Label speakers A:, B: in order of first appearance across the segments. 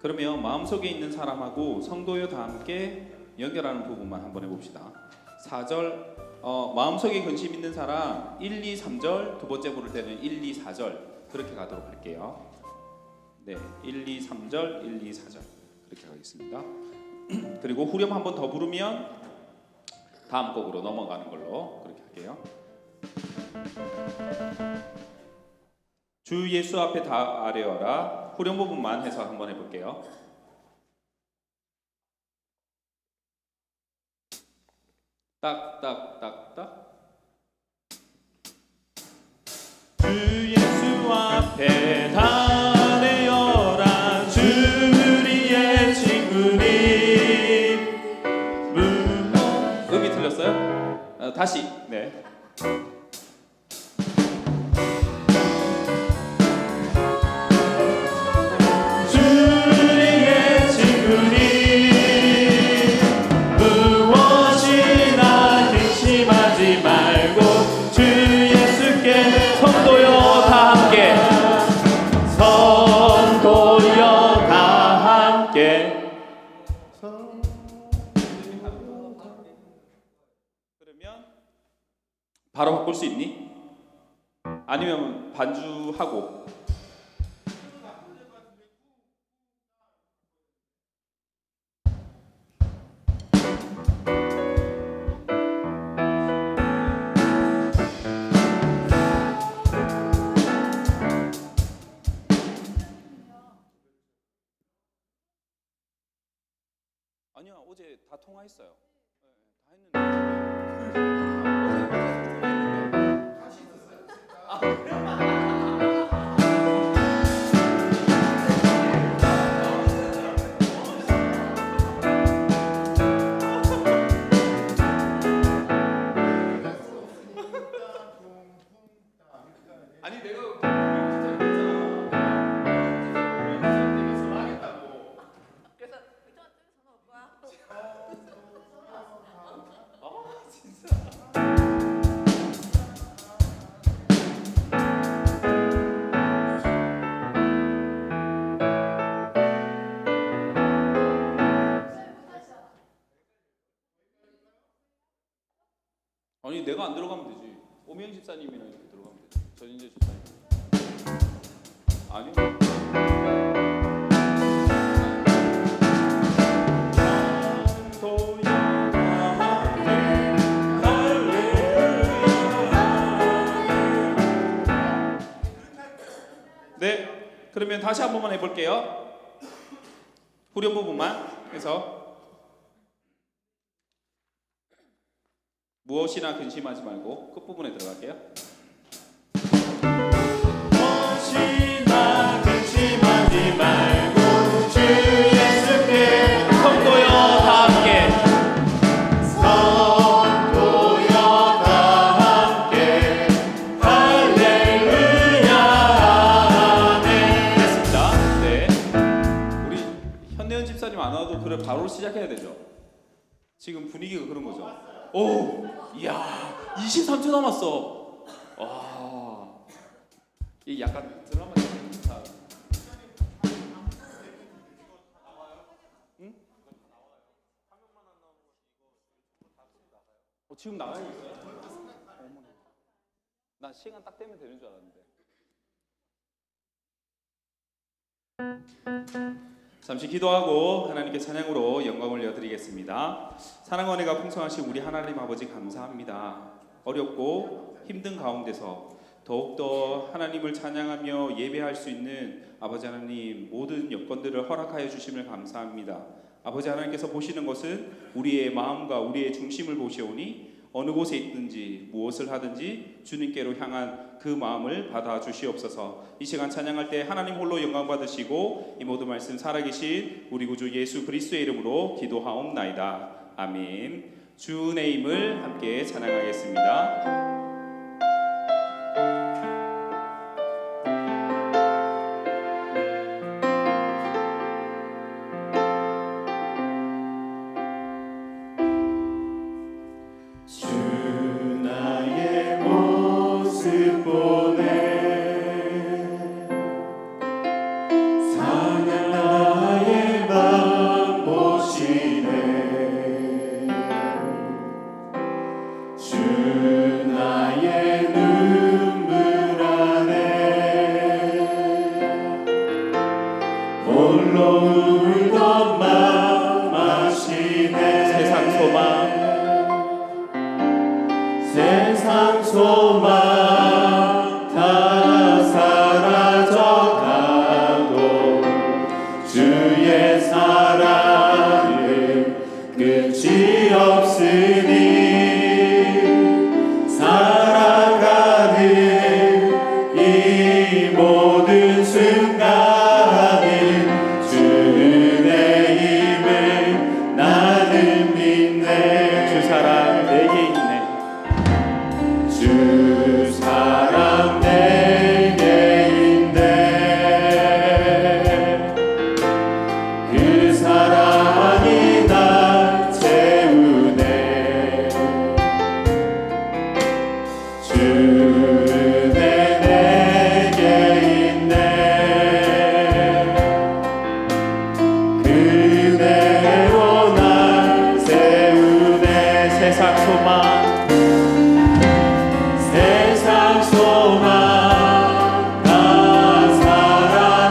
A: 그러면 마음속에 있는 사람하고 성도여 다 함께 연결하는 부분만 한번 해봅시다. 4절 마음속에 근심 있는 사람 1, 2, 3절 두 번째 부를 때는 1, 2, 4절 그렇게 가도록 할게요. 네, 1, 2, 3절 1, 2, 4절 그렇게 가겠습니다. 그리고 후렴 한번 더 부르면 다음 곡으로 넘어가는 걸로 그렇게 할게요. 주 예수 앞에 다 아뢰어라. 후렴 부분만 해서 한번 해볼게요. 딱딱딱딱. 주 예수 앞에 다 아뢰어라. 주리의 친구니. 음이 틀렸어요? 다시. 네. 바로 바꿀 수 있니? 아니면 반주하고 아니야 어제 다 통화했어요. 네, 다 했는데 아니 내가
B: 그래서 상관없을 거야.
A: 진짜. 아니 내가 안 들어가면 되지. 오명 집사님이랑 이렇게 들어가면 되지. 전인재 집사님. 아니요. 네, 그러면 다시 한 번만 해볼게요. 후렴 부분만 해서 무엇이나 근심하지 말고 끝부분에 들어갈게요. 무엇이나 근심하지 말고 주 예수께 성도여 다 함께 성도여 다 함께 할렐루야 아멘. 됐습니다. 네, 우리 현대현 집사님 안 와도 그래 바로 시작해야 되죠. 지금 분위기가 그런 거죠. 오, 이야, 23초 남았어. 와, 이 약간 드라마 비슷한. 응? 지금 나가야 있어요? 난 시간 딱 되면 되는 줄 알았는데. 잠시 기도하고 하나님께 찬양으로 영광을 올려드리겠습니다. 사랑과 은혜가 풍성하신 우리 하나님 아버지 감사합니다. 어렵고 힘든 가운데서 더욱더 하나님을 찬양하며 예배할 수 있는 아버지 하나님 모든 여건들을 허락하여 주심을 감사합니다. 아버지 하나님께서 보시는 것은 우리의 마음과 우리의 중심을 보시오니 어느 곳에 있든지 무엇을 하든지 주님께로 향한 그 마음을 받아 주시옵소서. 이 시간 찬양할 때 하나님 홀로 영광 받으시고 이 모든 말씀 살아계신 우리 구주 예수 그리스도의 이름으로 기도하옵나이다. 아멘. 주의 힘을 함께 찬양하겠습니다. 보내 사냥 나의
C: 홀로 울던 맘 마시네.
A: 세상 소망
C: 세상 소망 다 사라져가고 주의 사랑은 끝이 없으니 살아가는 이 모든 순간은 주 은혜임을 나는 믿네.
A: 주 사랑 내게 있네.
C: 주 사랑 내게 있네. 그 사랑이 날 채우네. 주 은혜 내게 있네. 그대로 날 세우네.
A: 세상 소망
C: 세상 소망 다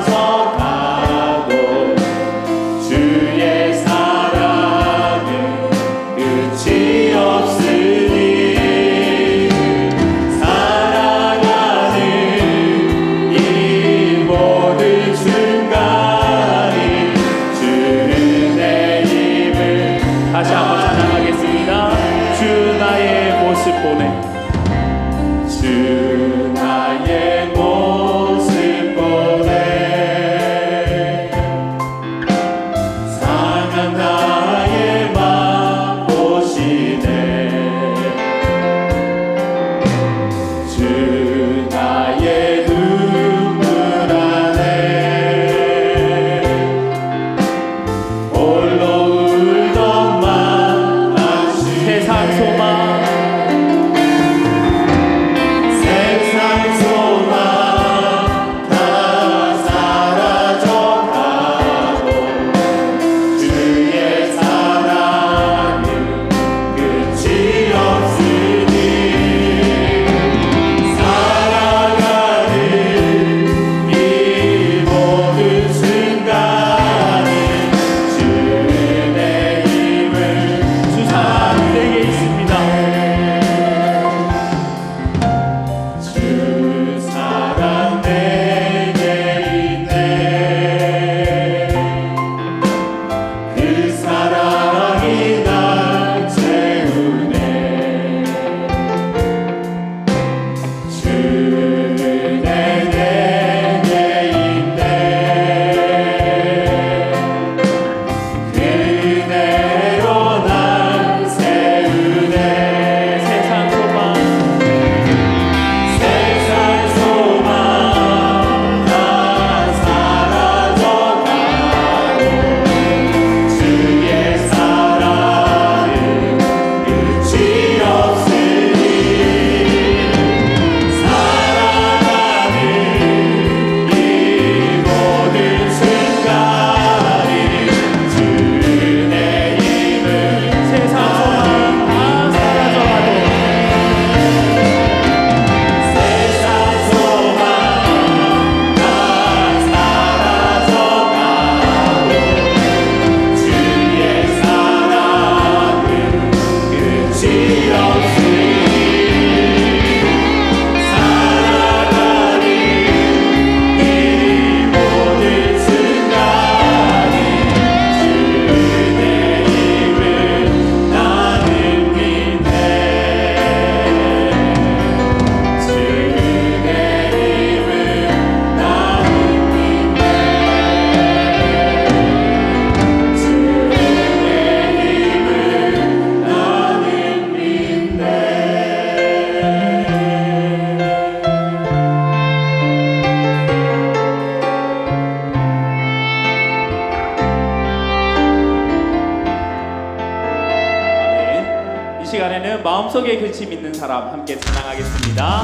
C: 사라져가도 주의 사랑은 끝이 없으니 살아가는 이 모든 순간이 주 은혜임을
A: 다시 한번 찬양하겠습니다. 주 나의 모습 보내.
C: 주 나의 모습 보내. 상한 나의 맘 보시네. 주 나의 눈물 안에 홀로 울던 맘 아시네.
A: 세상 소망
C: 세상 소망 다 사라져가고 주의 사랑은 끝이 없으니 살아가는 이 모든 순간이 주 은혜임을
A: 주 사랑 내게 있습니다.
C: 주 사랑 내게 있네. 그 사랑이 날 채우네. 주 은혜 내게 있네. 그대로 날 세우네.
A: 세상 소망
C: 세상 소망 다 사라져가고 주의 사랑은 끝이 없으니 살아가는 이 모든 순간이 주 은혜임을
A: 세상 소망 다 사라져가도
C: 세상 소망 다 사라져가고 주의 사랑은 끝이 없으니 살아가는 이 모든 순간이 주 은혜임을 나는 믿네. 주 은혜임을 나는 믿네. 주 은혜임을 나는 믿네.
A: 아멘. 이 시간에는 마음속에 근심 있는 사람 함께 찬양하겠습니다.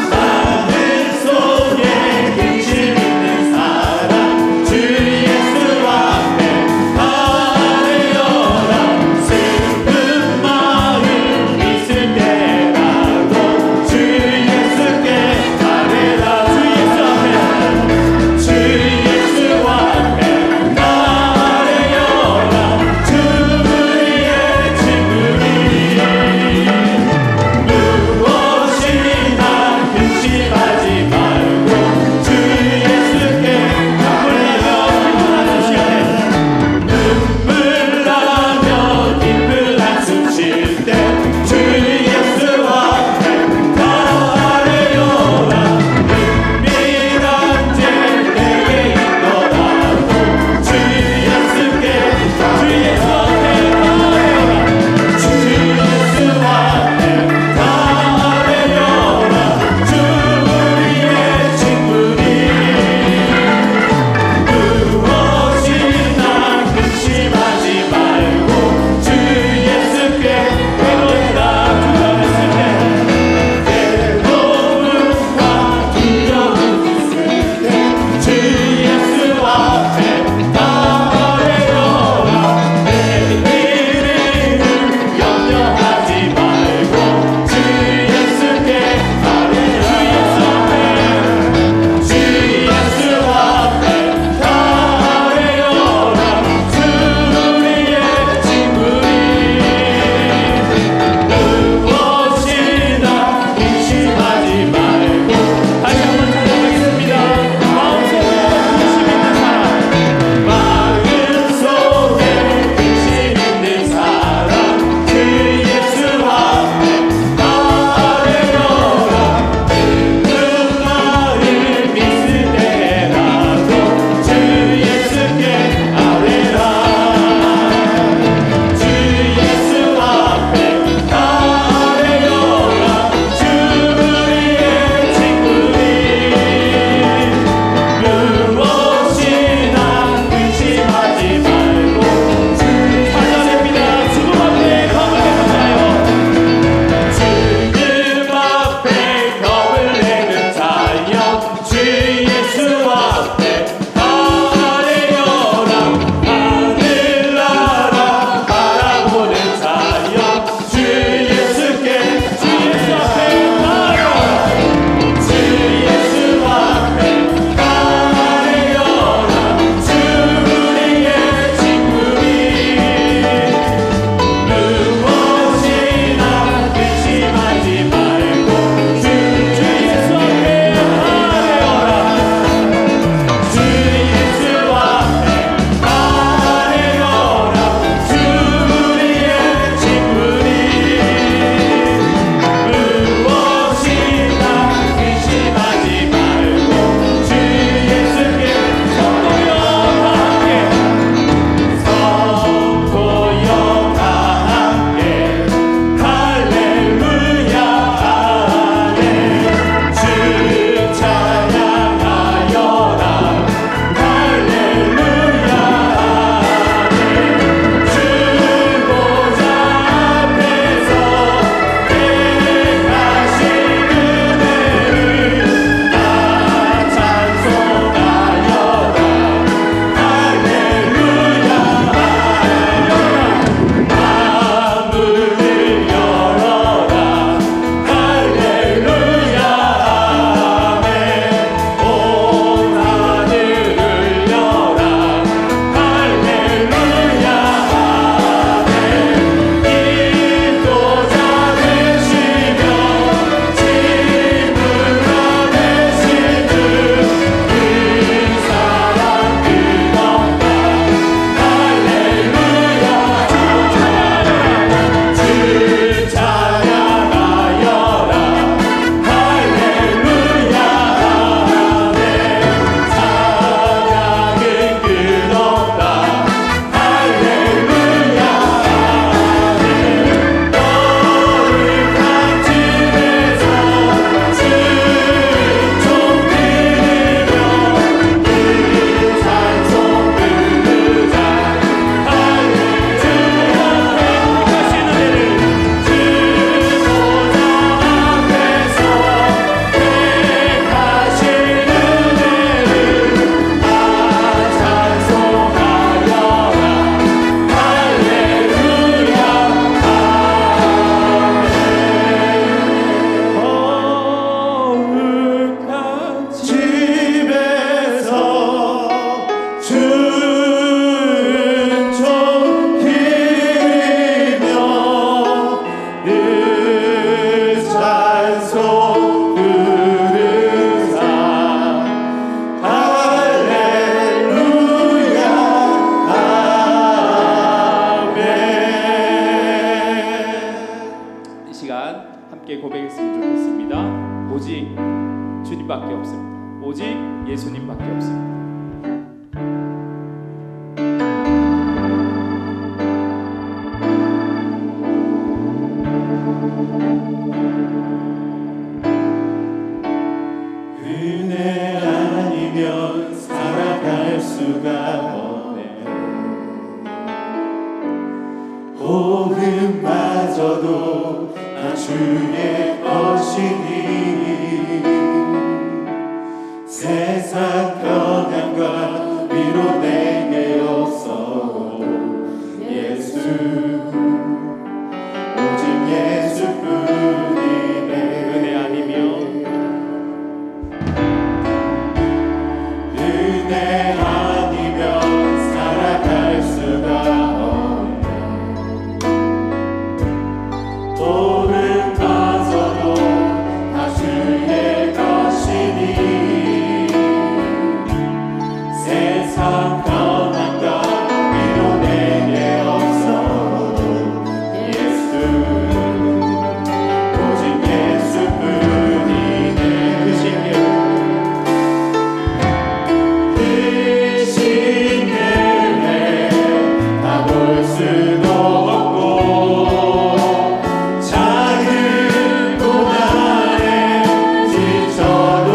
C: 마음 속에 근심 있는 사람 주 예수 앞에 아뢰어라. 슬픈 마음
A: 함께 고백했으면 좋겠습니다. 오직 주님밖에 없습니다. 오직 예수님밖에 없습니다.
C: 은혜 아니면 살아갈 수가 없네. 호흡마저도 다 주의 것이니 세상 평안과 위로 내게 없어. 예수 오직 예수뿐이네.
A: 은혜 아니면
C: 은혜 아니면 살아갈 수가 없네. 오른마저도 다 주의 것이니 세상 평안과 위로 내게 없어. 예수 오직 예수뿐이네. 그 신경에 다 볼 수도 없고 작은 고난에 지쳐도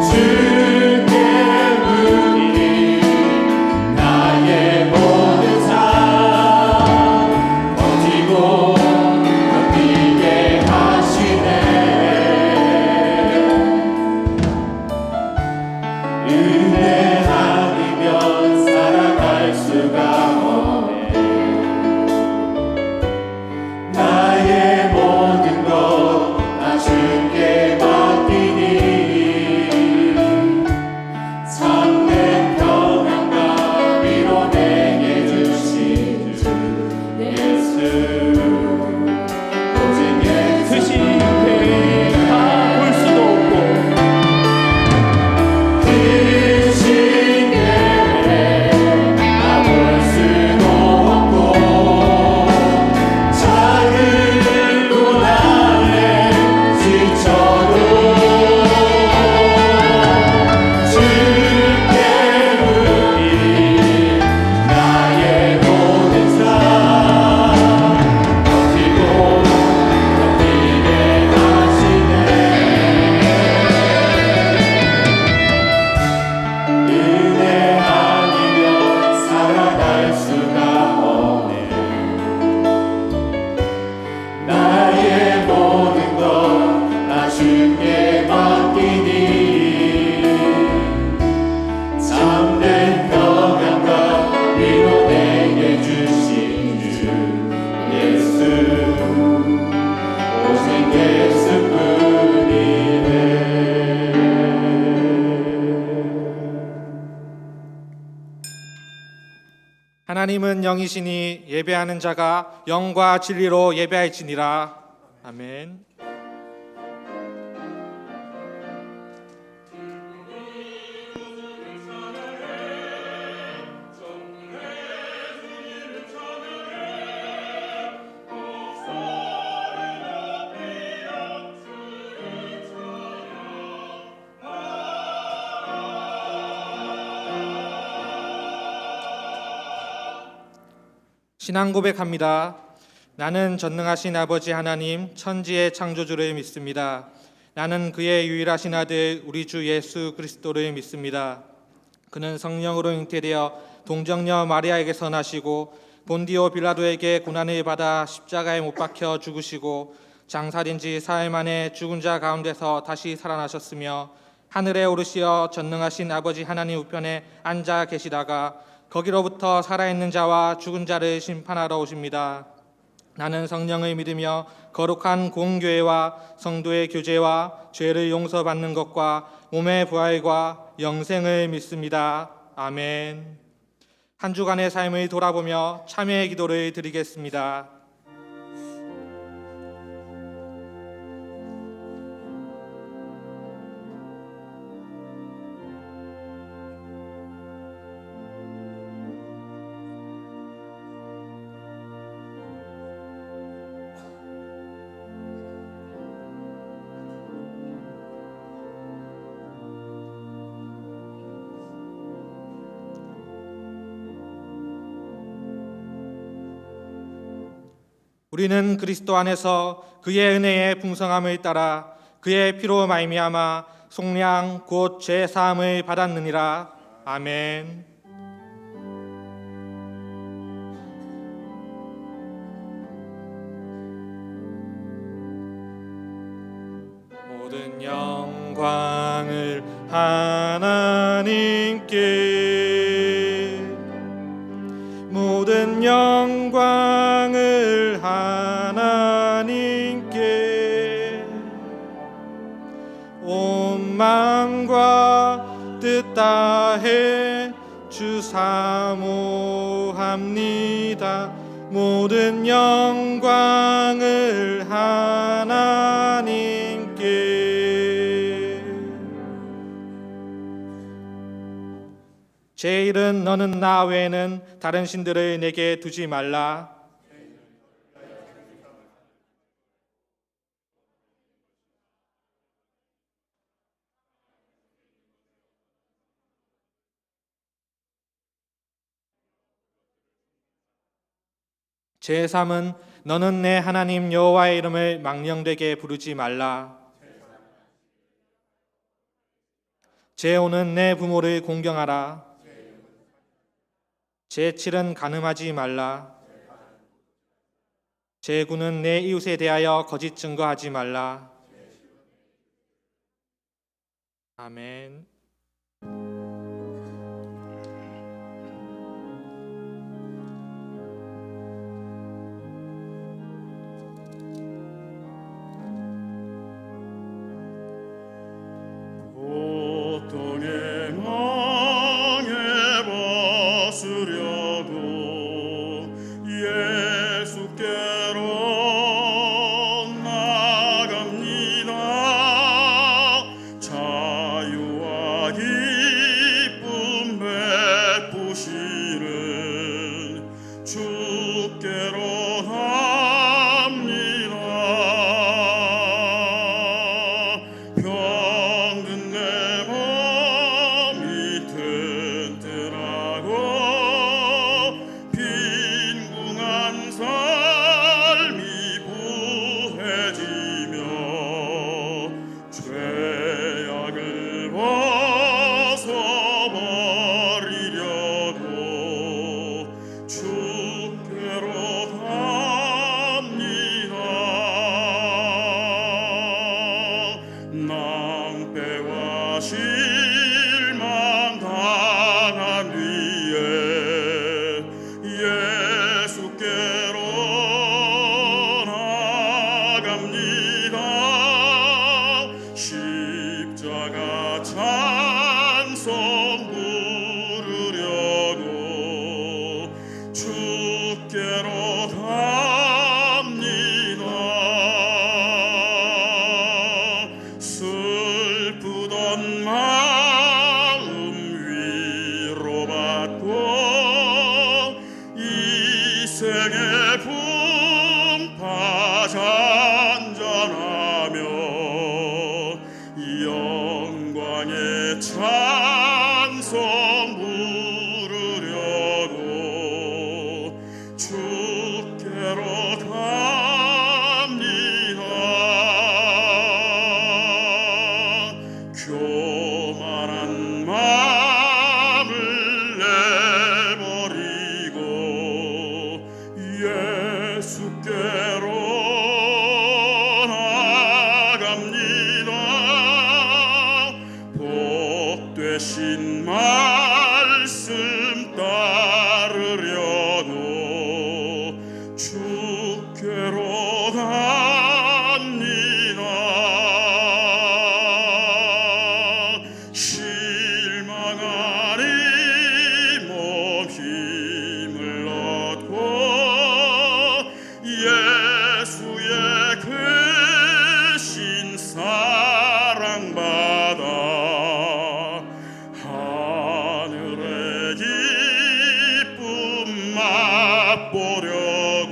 C: 주께 맡긴 나의 모든 삶 버티고 견디게 하시네. 은혜 아니면 살아갈 수가 없네. 나의 모든 것 다 주께 맡기니 참된 평안과 위로 내게 주신 주 예수 오직 예수.
A: 그 신께 다 볼 수도 없고
C: 그 신경에 다 볼 수도 없고 작은 고난에 지쳐도 주께 맡긴 나의 모든 삶 버티고 견디게 하시네. 은혜 아니면 살아갈 수가 없네. 나의 모든 것 다 주께 맡기니 참된 평안과 위로 내게 주신 주 예수 오직 예수뿐이네.
D: 하나님은 영이시니 예배하는 자가 영과 진리로 예배할지니라. 아멘. 신앙 고백합니다. 나는 전능하신 아버지 하나님 천지의 창조주를 믿습니다. 나는 그의 유일하신 아들 우리 주 예수 그리스도를 믿습니다. 그는 성령으로 잉태되어 동정녀 마리아에게서 나시고 본디오 빌라도에게 고난을 받아 십자가에 못 박혀 죽으시고 장사된 지 사흘 만에 죽은 자 가운데서 다시 살아나셨으며 하늘에 오르시어 전능하신 아버지 하나님 우편에 앉아 계시다가 거기로부터 살아있는 자와 죽은 자를 심판하러 오십니다. 나는 성령을 믿으며 거룩한 공교회와 성도의 교제와 죄를 용서받는 것과 몸의 부활과 영생을 믿습니다. 아멘. 한 주간의 삶을 돌아보며 참회의 기도를 드리겠습니다. 우리는 그리스도 안에서 그의 은혜의 풍성함을 따라 그의 피로 말미암아 속량 곧 죄 사함을 받았느니라. 아멘. 모든 영광을 하나님께, 모든 영광을 하나님께, 온 마음과 뜻 다해 주 사모합니다. 모든 영광을 하나님께. 제1은 너는 나 외에는 다른 신들을 내게 두지 말라. 제3은 너는 내 하나님 여호와의 이름을 망령되게 부르지 말라. 제5는 내 부모를 공경하라. 제7은 간음하지 말라. 제9는 내 이웃에 대하여 거짓 증거하지 말라. 아멘.
C: 고통에 망해벗으려고 예수께로 나갑니다. 자유와 기쁨 베푸시는 주께로 갑니다. 병든 내 몸이 튼튼하고 빈궁한 삶이 부해지며 죄악을 벗어버리려고 주께로 갑니다. 낭패와 실망 당한 뒤에 예수께로 나갑니다. 십자가 찬송 부르려고 주께로 갑니다. 슬프던 마음 위로받고 이 생의 분파 잔잔하며 영광의 찬송 부르려고 주께로 갑니다. 교만한 마음을 내버리고 예수께로 나갑니다. 복 되신 말씀 따르려고 주께로 갑니다. 실망하니 몸 힘을 얻고 예수의 크신 사랑받아 하늘의 기쁨 맛보려고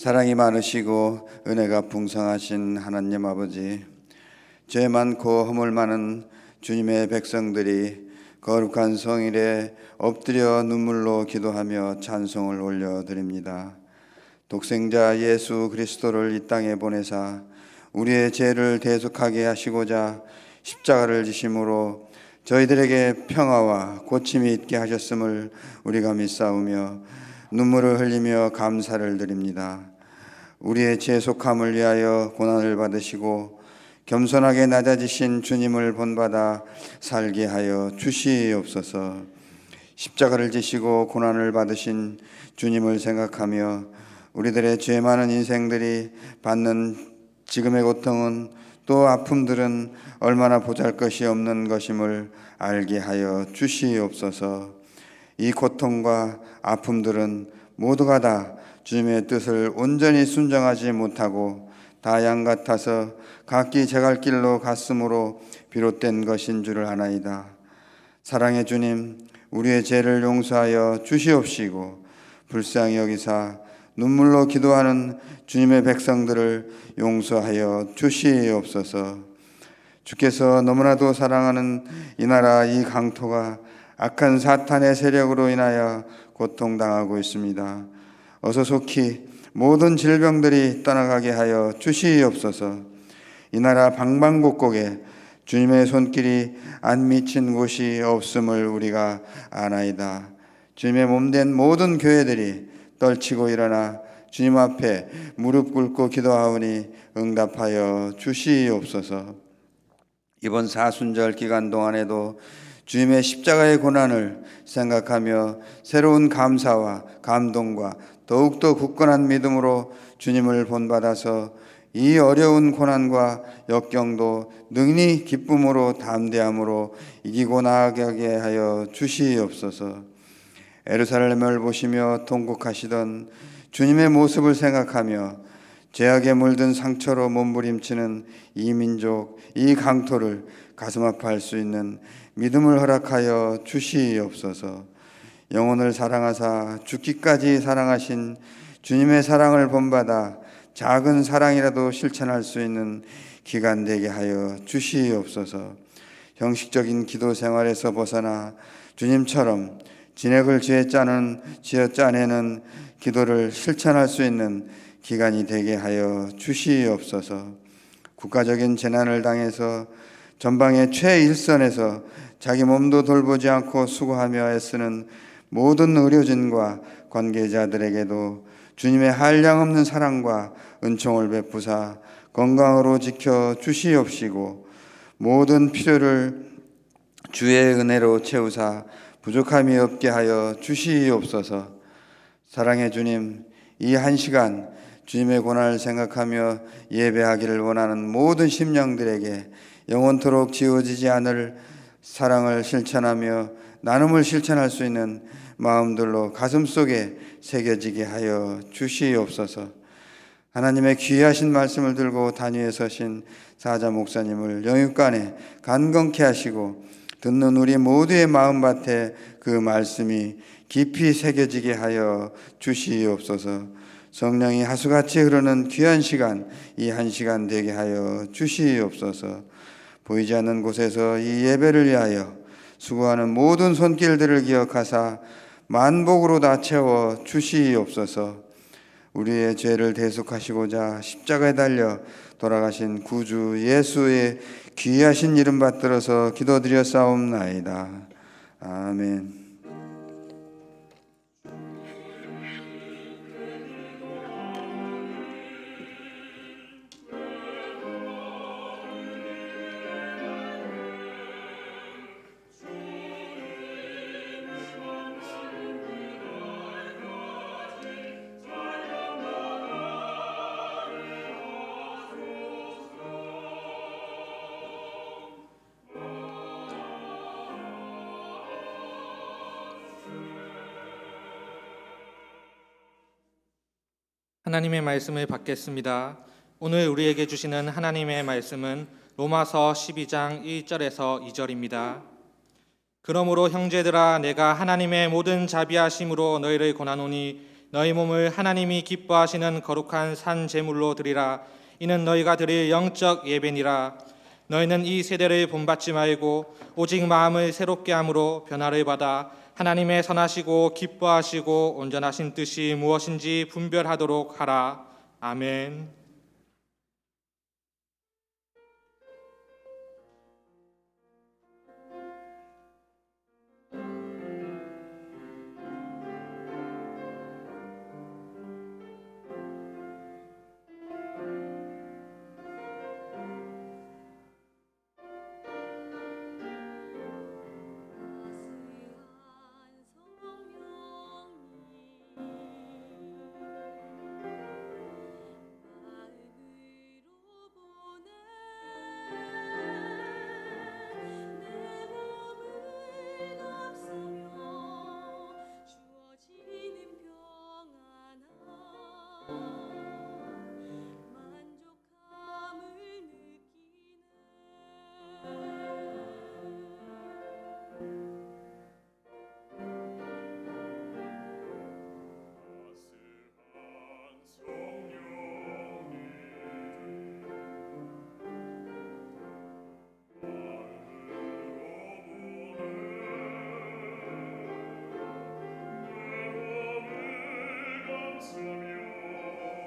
E: 사랑이 많으시고 은혜가 풍성하신 하나님 아버지, 죄 많고 허물 많은 주님의 백성들이 거룩한 성일에 엎드려 눈물로 기도하며 찬송을 올려드립니다. 독생자 예수 그리스도를 이 땅에 보내사 우리의 죄를 대속하게 하시고자 십자가를 지심으로 저희들에게 평화와 고침이 있게 하셨음을 우리가 믿사오며 눈물을 흘리며 감사를 드립니다. 우리의 죄속함을 위하여 고난을 받으시고 겸손하게 낮아지신 주님을 본받아 살게 하여 주시옵소서. 십자가를 지시고 고난을 받으신 주님을 생각하며 우리들의 죄 많은 인생들이 받는 지금의 고통은 또 아픔들은 얼마나 보잘것이 없는 것임을 알게 하여 주시옵소서. 이 고통과 아픔들은 모두가 다 주님의 뜻을 온전히 순종하지 못하고 다 양 같아서 각기 제갈 길로 갔으므로 비롯된 것인 줄을 아나이다. 사랑의 주님, 우리의 죄를 용서하여 주시옵시고 불쌍히 여기사 눈물로 기도하는 주님의 백성들을 용서하여 주시옵소서. 주께서 너무나도 사랑하는 이 나라 이 강토가 악한 사탄의 세력으로 인하여 고통당하고 있습니다. 어서 속히 모든 질병들이 떠나가게 하여 주시옵소서. 이 나라 방방곡곡에 주님의 손길이 안 미친 곳이 없음을 우리가 아나이다. 주님의 몸된 모든 교회들이 떨치고 일어나 주님 앞에 무릎 꿇고 기도하오니 응답하여 주시옵소서. 이번 사순절 기간 동안에도 주님의 십자가의 고난을 생각하며 새로운 감사와 감동과 더욱더 굳건한 믿음으로 주님을 본받아서 이 어려운 고난과 역경도 능히 기쁨으로 담대함으로 이기고 나아가게 하여 주시옵소서. 예루살렘을 보시며 통곡하시던 주님의 모습을 생각하며 죄악에 물든 상처로 몸부림치는 이 민족, 이 강토를 가슴 아파할 수 있는 믿음을 허락하여 주시옵소서. 영혼을 사랑하사 죽기까지 사랑하신 주님의 사랑을 본받아 작은 사랑이라도 실천할 수 있는 기간 되게 하여 주시옵소서. 형식적인 기도 생활에서 벗어나 주님처럼 진액을 쥐어짜내는 기도를 실천할 수 있는 기간이 되게 하여 주시옵소서. 국가적인 재난을 당해서 전방의 최일선에서 자기 몸도 돌보지 않고 수고하며 애쓰는 모든 의료진과 관계자들에게도 주님의 한량없는 사랑과 은총을 베푸사 건강으로 지켜 주시옵시고 모든 필요를 주의 은혜로 채우사 부족함이 없게 하여 주시옵소서. 사랑의 주님, 이 한 시간 주님의 고난을 생각하며 예배하기를 원하는 모든 심령들에게 영원토록 지워지지 않을 사랑을 실천하며 나눔을 실천할 수 있는 마음들로 가슴속에 새겨지게 하여 주시옵소서. 하나님의 귀하신 말씀을 들고 단위에 서신 사자 목사님을 영육간에 간건케 하시고 듣는 우리 모두의 마음밭에 그 말씀이 깊이 새겨지게 하여 주시옵소서. 성령이 하수같이 흐르는 귀한 시간, 이 한 시간 되게 하여 주시옵소서. 보이지 않는 곳에서 이 예배를 위하여 수고하는 모든 손길들을 기억하사 만복으로 다 채워 주시옵소서. 우리의 죄를 대속하시고자 십자가에 달려 돌아가신 구주 예수의 귀하신 이름 받들어서 기도드렸사옵나이다. 아멘.
D: 하나님의 말씀을 받겠습니다. 오늘 우리에게 주시는 하나님의 말씀은 로마서 12장 1절에서 2절입니다. 그러므로 형제들아, 내가 하나님의 모든 자비하심으로 너희를 권하노니 너희 몸을 하나님이 기뻐하시는 거룩한 산 제물로 드리라. 이는 너희가 드릴 영적 예배니라. 너희는 이 세대를 본받지 말고 오직 마음을 새롭게 함으로 변화를 받아 하나님의 선하시고 기뻐하시고 온전하신 뜻이 무엇인지 분별하도록 하라. 아멘.
C: 감사며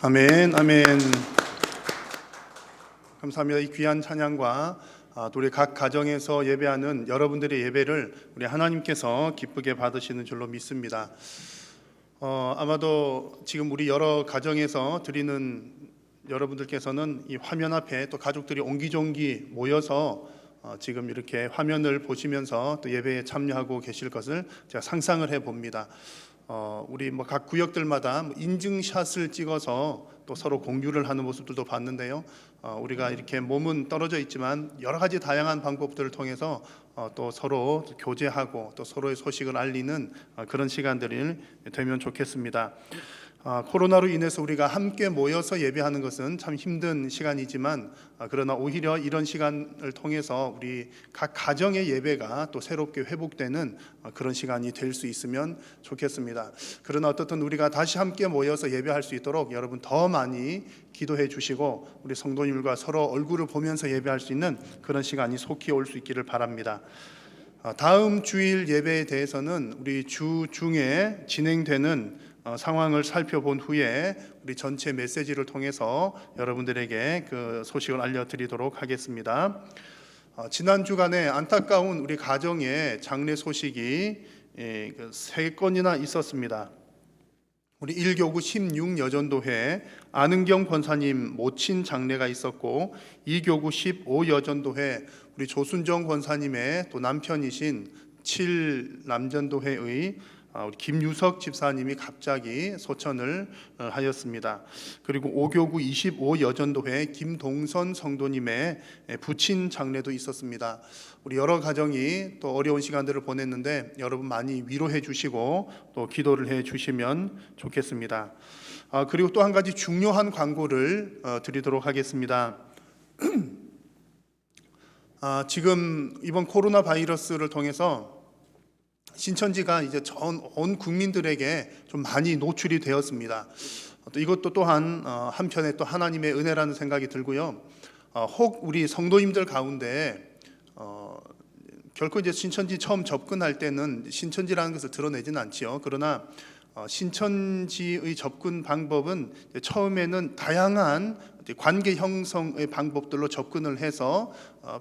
F: 아멘, 아멘. 감사합니다. 이 귀한 찬양과 또 우리 각 가정에서 예배하는 여러분들의 예배를 우리 하나님께서 기쁘게 받으시는 줄로 믿습니다. 아마도 지금 우리 여러 가정에서 드리는 여러분들께서는 이 화면 앞에 또 가족들이 옹기종기 모여서 지금 이렇게 화면을 보시면서 또 예배에 참여하고 계실 것을 제가 상상을 해 봅니다. 우리 뭐 각 구역들마다 인증샷을 찍어서 또 서로 공유를 하는 모습들도 봤는데요. 우리가 이렇게 몸은 떨어져 있지만 여러 가지 다양한 방법들을 통해서 또 서로 교제하고 또 서로의 소식을 알리는 그런 시간들이 되면 좋겠습니다. 코로나로 인해서 우리가 함께 모여서 예배하는 것은 참 힘든 시간이지만 그러나 오히려 이런 시간을 통해서 우리 각 가정의 예배가 또 새롭게 회복되는 그런 시간이 될 수 있으면 좋겠습니다. 그러나 어떻든 우리가 다시 함께 모여서 예배할 수 있도록 여러분 더 많이 기도해 주시고 우리 성도님들과 서로 얼굴을 보면서 예배할 수 있는 그런 시간이 속히 올 수 있기를 바랍니다. 다음 주일 예배에 대해서는 우리 주 중에 진행되는 상황을 살펴본 후에 우리 전체 메시지를 통해서 여러분들에게 그 소식을 알려드리도록 하겠습니다. 지난 주간에 안타까운 우리 가정의 장례 소식이 3건이나 있었습니다. 우리 1교구 16여전도회 안은경 권사님 모친 장례가 있었고 2교구 15여전도회 우리 조순정 권사님의 또 남편이신 7남전도회의 우리 김유석 집사님이 갑자기 소천을 하였습니다. 그리고 5교구 25여전도회 김동선 성도님의 부친 장례도 있었습니다. 우리 여러 가정이 또 어려운 시간들을 보냈는데 여러분 많이 위로해 주시고 또 기도를 해 주시면 좋겠습니다. 그리고 또 한 가지 중요한 광고를 드리도록 하겠습니다. 지금 이번 코로나 바이러스를 통해서 신천지가 이제 전 국민들에게 좀 많이 노출이 되었습니다. 또 이것도 또한 한편에 또 하나님의 은혜라는 생각이 들고요. 혹 우리 성도님들 가운데 결코 이제 신천지 처음 접근할 때는 신천지라는 것을 드러내지는 않지요. 그러나 신천지의 접근 방법은 처음에는 다양한 관계 형성의 방법들로 접근을 해서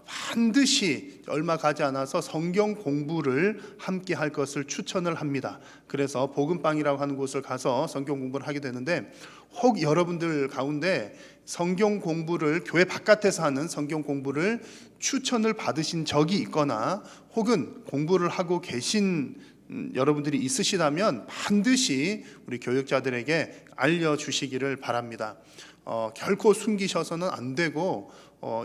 F: 반드시 얼마 가지 않아서 성경 공부를 함께 할 것을 추천을 합니다. 그래서 복음방이라고 하는 곳을 가서 성경 공부를 하게 되는데 혹 여러분들 가운데 성경 공부를 교회 바깥에서 하는 성경 공부를 추천을 받으신 적이 있거나 혹은 공부를 하고 계신 여러분들이 있으시다면 반드시 우리 교육자들에게 알려주시기를 바랍니다. 결코 숨기셔서는 안 되고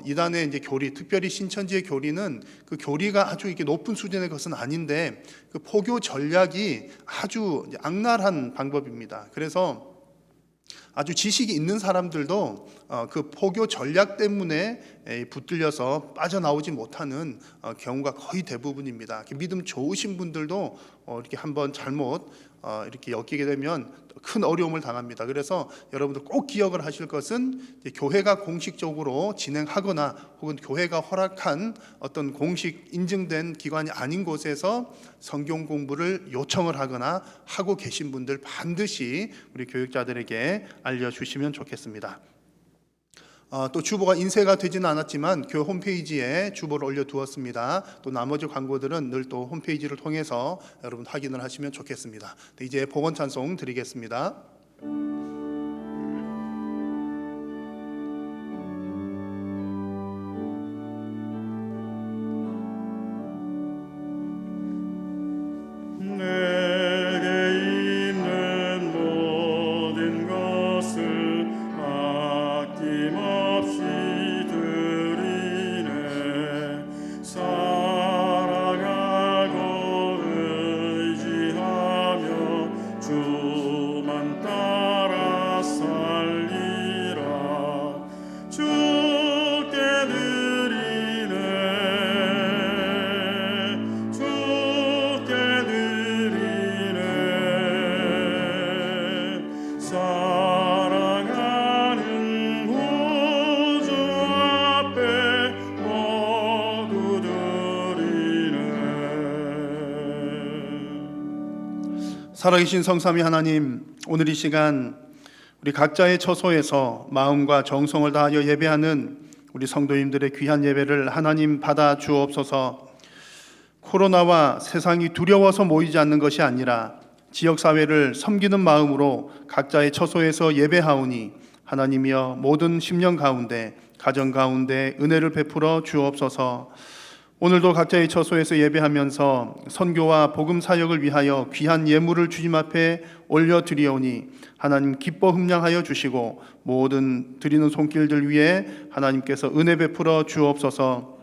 F: 이단의 이제 교리, 특별히 신천지의 교리는 그 교리가 아주 이렇게 높은 수준의 것은 아닌데 그 포교 전략이 아주 악랄한 방법입니다. 그래서 아주 지식이 있는 사람들도 그 포교 전략 때문에 붙들려서 빠져나오지 못하는 경우가 거의 대부분입니다. 믿음 좋으신 분들도 이렇게 한번 잘못 이렇게 엮이게 되면 큰 어려움을 당합니다. 그래서 여러분들 꼭 기억을 하실 것은 교회가 공식적으로 진행하거나 혹은 교회가 허락한 어떤 공식 인증된 기관이 아닌 곳에서 성경 공부를 요청을 하거나 하고 계신 분들 반드시 우리 교육자들에게 알려주시면 좋겠습니다. 또 주보가 인쇄가 되지는 않았지만 교회 홈페이지에 주보를 올려두었습니다. 또 나머지 광고들은 늘 또 홈페이지를 통해서 여러분 확인을 하시면 좋겠습니다. 이제 복원 찬송 드리겠습니다. 살아계신 성삼위 하나님, 오늘 이 시간 우리 각자의 처소에서 마음과 정성을 다하여 예배하는 우리 성도님들의 귀한 예배를 하나님 받아 주옵소서. 코로나와 세상이 두려워서 모이지 않는 것이 아니라 지역사회를 섬기는 마음으로 각자의 처소에서 예배하오니 하나님이여 모든 심령 가운데 가정 가운데 은혜를 베풀어 주옵소서. 오늘도 각자의 처소에서 예배하면서 선교와 복음 사역을 위하여 귀한 예물을 주님 앞에 올려드리오니 하나님 기뻐 흠량하여 주시고 모든 드리는 손길들 위에 하나님께서 은혜 베풀어 주옵소서.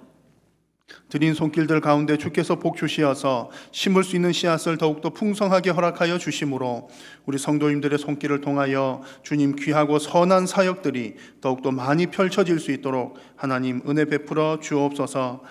F: 드린 손길들 가운데 주께서 복 주시어서 심을 수 있는 씨앗을 더욱더 풍성하게 허락하여 주심으로 우리 성도님들의 손길을 통하여 주님 귀하고 선한 사역들이 더욱더 많이 펼쳐질 수 있도록 하나님 은혜 베풀어 주옵소서.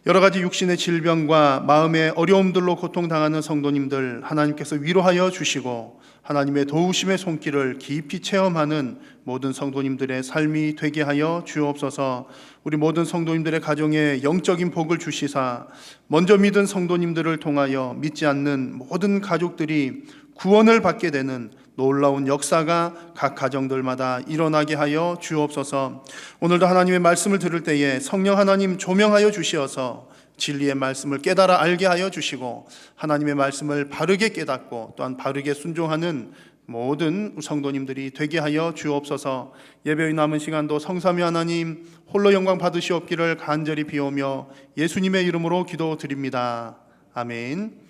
F: 여러 가지 육신의 질병과 마음의 어려움들로 고통당하는 성도님들 하나님께서 위로하여 주시고 하나님의 도우심의 손길을 깊이 체험하는 모든 성도님들의 삶이 되게 하여 주옵소서. 우리 모든 성도님들의 가정에 영적인 복을 주시사 먼저 믿은 성도님들을 통하여 믿지 않는 모든 가족들이 구원을 받게 되는 놀라운 역사가 각 가정들마다 일어나게 하여 주옵소서. 오늘도 하나님의 말씀을 들을 때에 성령 하나님 조명하여 주시어서 진리의 말씀을 깨달아 알게 하여 주시고 하나님의 말씀을 바르게 깨닫고 또한 바르게 순종하는 모든 성도님들이 되게 하여 주옵소서. 예배의 남은 시간도 성삼위 하나님 홀로 영광 받으시옵기를 간절히 비오며 예수님의 이름으로 기도드립니다. 아멘.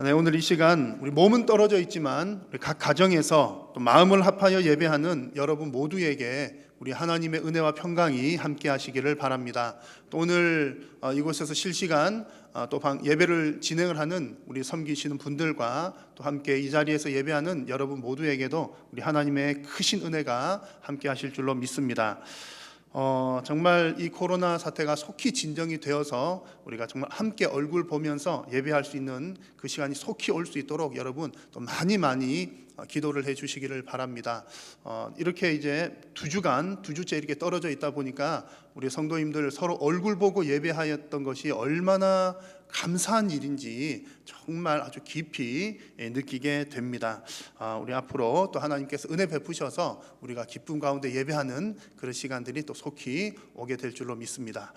F: 네, 오늘 이 시간 우리 몸은 떨어져 있지만 우리 각 가정에서 또 마음을 합하여 예배하는 여러분 모두에게 우리 하나님의 은혜와 평강이 함께 하시기를 바랍니다. 또 오늘 이곳에서 실시간 또 예배를 진행을 하는 우리 섬기시는 분들과 또 함께 이 자리에서 예배하는 여러분 모두에게도 우리 하나님의 크신 은혜가 함께 하실 줄로 믿습니다. 정말 이 코로나 사태가 속히 진정이 되어서 우리가 정말 함께 얼굴 보면서 예배할 수 있는 그 시간이 속히 올 수 있도록 여러분 또 많이 기도를 해 주시기를 바랍니다. 이렇게 이제 2주째 이렇게 떨어져 있다 보니까 우리 성도님들 서로 얼굴 보고 예배하였던 것이 얼마나 감사한 일인지 정말 아주 깊이 느끼게 됩니다. 우리 앞으로 또 하나님께서 은혜 베푸셔서 우리가 기쁨 가운데 예배하는 그런 시간들이 또 속히 오게 될 줄로 믿습니다.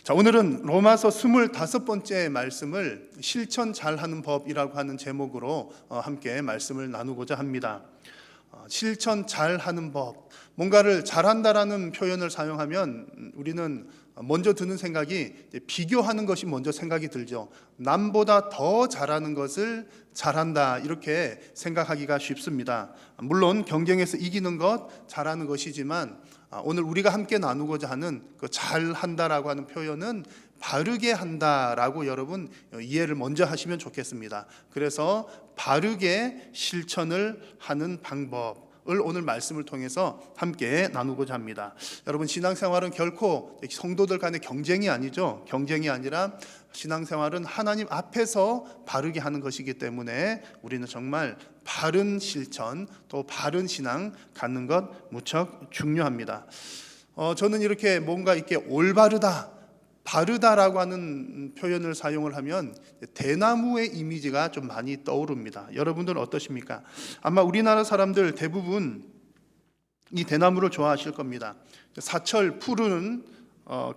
F: 자, 오늘은 로마서 25번째 말씀을 실천 잘하는 법이라고 하는 제목으로 함께 말씀을 나누고자 합니다. 실천 잘하는 법, 뭔가를 잘한다라는 표현을 사용하면 우리는 먼저 드는 생각이 비교하는 것이 먼저 생각이 들죠. 남보다 더 잘하는 것을 잘한다 이렇게 생각하기가 쉽습니다. 물론 경쟁에서 이기는 것 잘하는 것이지만 오늘 우리가 함께 나누고자 하는 그 잘한다라고 하는 표현은 바르게 한다라고 여러분 이해를 먼저 하시면 좋겠습니다. 그래서 바르게 실천을 하는 방법을 오늘 말씀을 통해서 함께 나누고자 합니다. 여러분 신앙생활은 결코 성도들 간의 경쟁이 아니죠. 경쟁이 아니라 신앙생활은 하나님 앞에서 바르게 하는 것이기 때문에 우리는 정말 바른 실천 또 바른 신앙 갖는 것 무척 중요합니다. 저는 이렇게 뭔가 이렇게 올바르다 바르다라고 하는 표현을 사용을 하면 대나무의 이미지가 좀 많이 떠오릅니다. 여러분들은 어떠십니까? 아마 우리나라 사람들 대부분 이 대나무를 좋아하실 겁니다. 사철 푸르는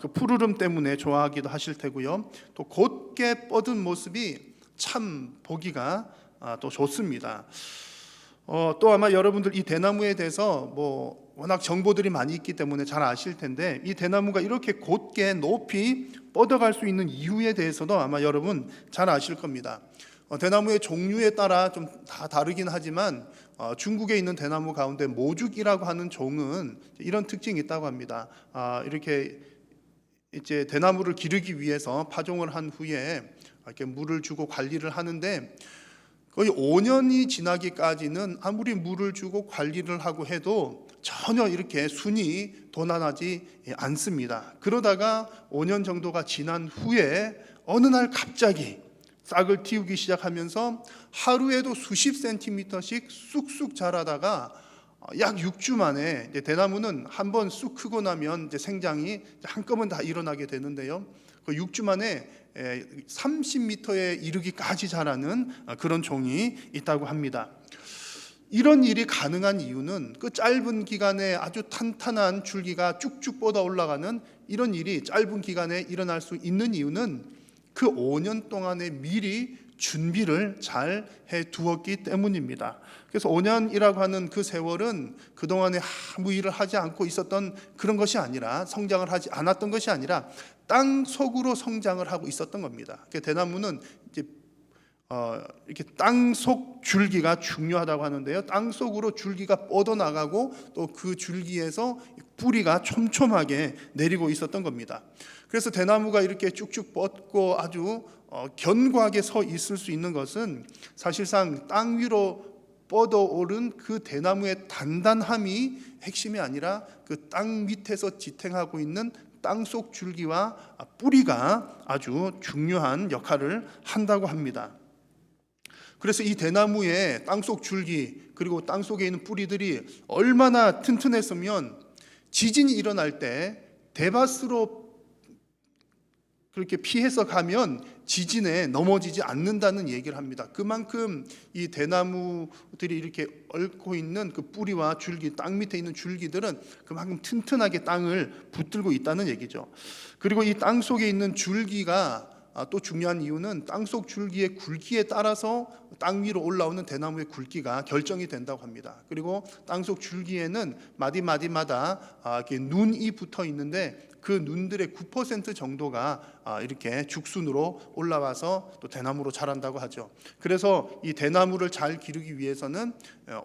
F: 그 푸르름 때문에 좋아하기도 하실 테고요. 또 곧게 뻗은 모습이 참 보기가 또 좋습니다. 또 아마 여러분들 이 대나무에 대해서 워낙 정보들이 많이 있기 때문에 잘 아실 텐데 이 대나무가 이렇게 곧게 높이 뻗어갈 수 있는 이유에 대해서도 아마 여러분 잘 아실 겁니다. 대나무의 종류에 따라 좀 다 다르긴 하지만 중국에 있는 대나무 가운데 모죽이라고 하는 종은 이런 특징이 있다고 합니다. 이렇게 이제 대나무를 기르기 위해서 파종을 한 후에 이렇게 물을 주고 관리를 하는데 거의 5년이 지나기까지는 아무리 물을 주고 관리를 하고 해도 전혀 이렇게 순이 돋아나지 않습니다. 그러다가 5년 정도가 지난 후에 어느 날 갑자기 싹을 틔우기 시작하면서 하루에도 수십 센티미터씩 쑥쑥 자라다가 약 6주 만에 대나무는 한번 쑥 크고 나면 이제 생장이 한꺼번에 다 일어나게 되는데요. 그 6주 만에 30m에 이르기까지 자라는 그런 종이 있다고 합니다. 이런 일이 가능한 이유는 그 짧은 기간에 아주 탄탄한 줄기가 쭉쭉 뻗어 올라가는 이런 일이 짧은 기간에 일어날 수 있는 이유는 그 5년 동안에 미리 준비를 잘 해두었기 때문입니다. 그래서 5년이라고 하는 그 세월은 그동안에 아무 일을 하지 않고 있었던 그런 것이 아니라, 성장을 하지 않았던 것이 아니라 땅 속으로 성장을 하고 있었던 겁니다. 대나무는 이제 이렇게 땅 속 줄기가 중요하다고 하는데요. 땅 속으로 줄기가 뻗어나가고 또 그 줄기에서 뿌리가 촘촘하게 내리고 있었던 겁니다. 그래서 대나무가 이렇게 쭉쭉 뻗고 아주 견고하게 서 있을 수 있는 것은 사실상 땅 위로 뻗어오른 그 대나무의 단단함이 핵심이 아니라 그 땅 밑에서 지탱하고 있는 땅속 줄기와 뿌리가 아주 중요한 역할을 한다고 합니다. 그래서 이 대나무의 땅속 줄기 그리고 땅속에 있는 뿌리들이 얼마나 튼튼했으면 지진이 일어날 때 대바스로 그렇게 피해서 가면 지진에 넘어지지 않는다는 얘기를 합니다. 그만큼 이 대나무들이 이렇게 얽고 있는 그 뿌리와 줄기, 땅 밑에 있는 줄기들은 그만큼 튼튼하게 땅을 붙들고 있다는 얘기죠. 그리고 이 땅 속에 있는 줄기가 또 중요한 이유는 땅속 줄기의 굵기에 따라서 땅 위로 올라오는 대나무의 굵기가 결정이 된다고 합니다. 그리고 땅속 줄기에는 마디마디마다 이렇게 눈이 붙어 있는데 그 눈들의 9% 정도가 이렇게 죽순으로 올라와서 또 대나무로 자란다고 하죠. 그래서 이 대나무를 잘 기르기 위해서는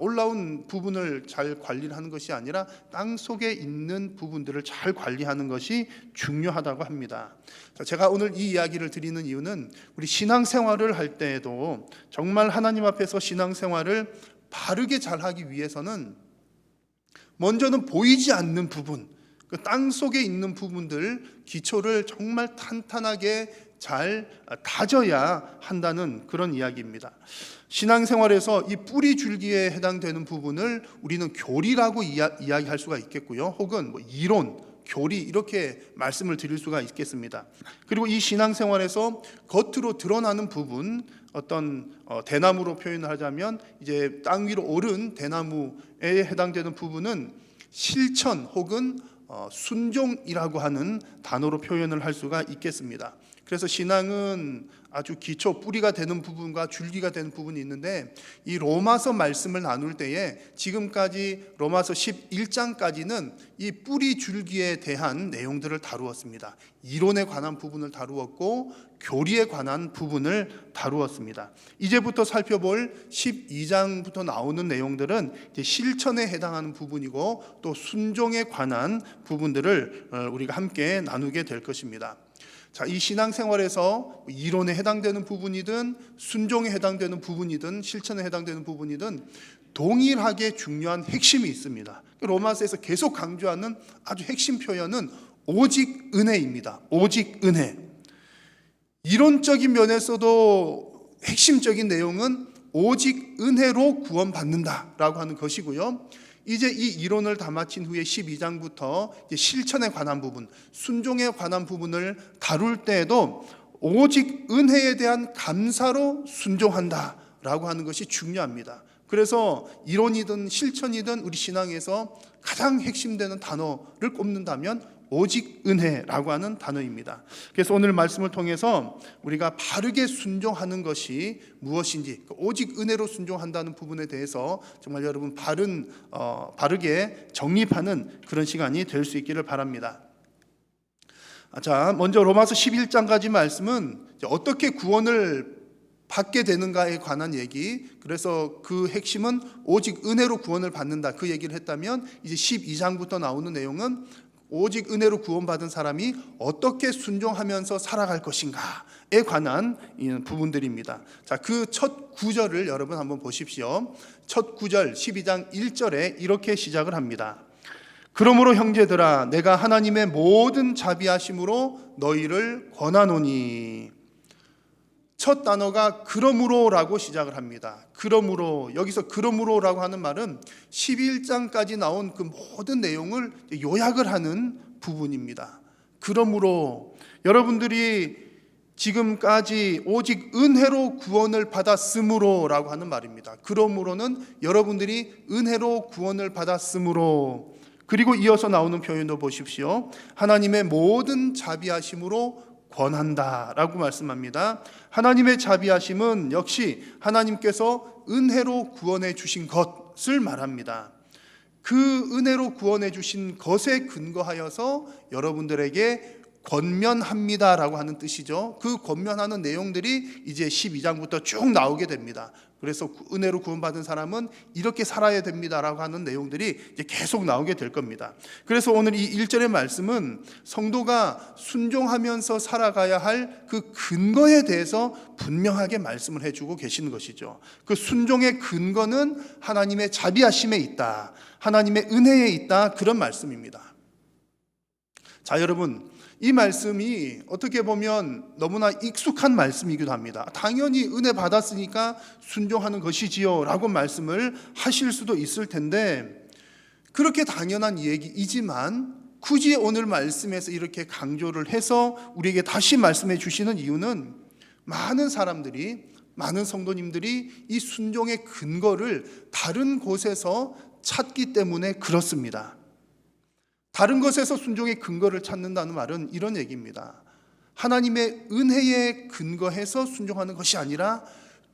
F: 올라온 부분을 잘 관리를 하는 것이 아니라 땅 속에 있는 부분들을 잘 관리하는 것이 중요하다고 합니다. 제가 오늘 이 이야기를 드리는 이유는 우리 신앙생활을 할 때에도 정말 하나님 앞에서 신앙생활을 바르게 잘하기 위해서는 먼저는 보이지 않는 부분, 그 땅 속에 있는 부분들 기초를 정말 탄탄하게 잘 다져야 한다는 그런 이야기입니다. 신앙생활에서 이 뿌리 줄기에 해당되는 부분을 우리는 교리라고 이야기할 수가 있겠고요. 혹은 뭐 이론, 교리 이렇게 말씀을 드릴 수가 있겠습니다. 그리고 이 신앙생활에서 겉으로 드러나는 부분, 어떤 대나무로 표현을 하자면 이제 땅 위로 오른 대나무에 해당되는 부분은 실천 혹은 순종이라고 하는 단어로 표현을 할 수가 있겠습니다. 그래서 신앙은 아주 기초 뿌리가 되는 부분과 줄기가 되는 부분이 있는데 이 로마서 말씀을 나눌 때에 지금까지 로마서 11장까지는 이 뿌리 줄기에 대한 내용들을 다루었습니다. 이론에 관한 부분을 다루었고 교리에 관한 부분을 다루었습니다. 이제부터 살펴볼 12장부터 나오는 내용들은 이제 실천에 해당하는 부분이고 또 순종에 관한 부분들을 우리가 함께 나누게 될 것입니다. 자, 이 신앙생활에서 이론에 해당되는 부분이든 순종에 해당되는 부분이든 실천에 해당되는 부분이든 동일하게 중요한 핵심이 있습니다. 로마서에서 계속 강조하는 아주 핵심 표현은 오직 은혜입니다. 오직 은혜. 이론적인 면에서도 핵심적인 내용은 오직 은혜로 구원받는다라고 하는 것이고요. 이제 이 이론을 다 마친 후에 12장부터 이제 실천에 관한 부분, 순종에 관한 부분을 다룰 때에도 오직 은혜에 대한 감사로 순종한다라고 하는 것이 중요합니다. 그래서 이론이든 실천이든 우리 신앙에서 가장 핵심되는 단어를 꼽는다면 오직 은혜라고 하는 단어입니다. 그래서 오늘 말씀을 통해서 우리가 바르게 순종하는 것이 무엇인지, 오직 은혜로 순종한다는 부분에 대해서 정말 여러분 바르게 정립하는 그런 시간이 될 수 있기를 바랍니다. 자, 먼저 로마서 11장까지 말씀은 어떻게 구원을 받게 되는가에 관한 얘기, 그래서 그 핵심은 오직 은혜로 구원을 받는다 그 얘기를 했다면 이제 12장부터 나오는 내용은 오직 은혜로 구원받은 사람이 어떻게 순종하면서 살아갈 것인가에 관한 부분들입니다. 자, 그 첫 구절을 여러분 한번 보십시오. 첫 구절 12장 1절에 이렇게 시작을 합니다. 그러므로 형제들아 내가 하나님의 모든 자비하심으로 너희를 권하노니. 첫 단어가 그러므로라고 시작을 합니다. 그러므로, 여기서 그러므로라고 하는 말은 11장까지 나온 그 모든 내용을 요약을 하는 부분입니다. 그러므로 여러분들이 지금까지 오직 은혜로 구원을 받았으므로라고 하는 말입니다. 그러므로는 여러분들이 은혜로 구원을 받았으므로, 그리고 이어서 나오는 표현도 보십시오. 하나님의 모든 자비하심으로 권한다라고 말씀합니다. 하나님의 자비하심은 역시 하나님께서 은혜로 구원해 주신 것을 말합니다. 그 은혜로 구원해 주신 것에 근거하여서 여러분들에게 권면합니다라고 하는 뜻이죠. 그 권면하는 내용들이 이제 12장부터 쭉 나오게 됩니다. 그래서 은혜로 구원받은 사람은 이렇게 살아야 됩니다라고 하는 내용들이 이제 계속 나오게 될 겁니다. 그래서 오늘 이 1절의 말씀은 성도가 순종하면서 살아가야 할 그 근거에 대해서 분명하게 말씀을 해주고 계시는 것이죠. 그 순종의 근거는 하나님의 자비하심에 있다, 하나님의 은혜에 있다, 그런 말씀입니다. 자, 여러분, 이 말씀이 어떻게 보면 너무나 익숙한 말씀이기도 합니다. 당연히 은혜 받았으니까 순종하는 것이지요 라고 말씀을 하실 수도 있을 텐데, 그렇게 당연한 얘기이지만 굳이 오늘 말씀에서 이렇게 강조를 해서 우리에게 다시 말씀해 주시는 이유는 많은 사람들이, 많은 성도님들이 이 순종의 근거를 다른 곳에서 찾기 때문에 그렇습니다. 다른 것에서 순종의 근거를 찾는다는 말은 이런 얘기입니다. 하나님의 은혜에 근거해서 순종하는 것이 아니라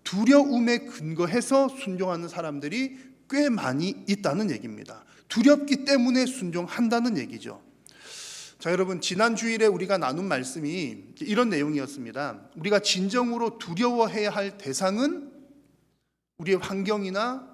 F: 두려움에 근거해서 순종하는 사람들이 꽤 많이 있다는 얘기입니다. 두렵기 때문에 순종한다는 얘기죠. 자, 여러분, 지난 주일에 우리가 나눈 말씀이 이런 내용이었습니다. 우리가 진정으로 두려워해야 할 대상은 우리의 환경이나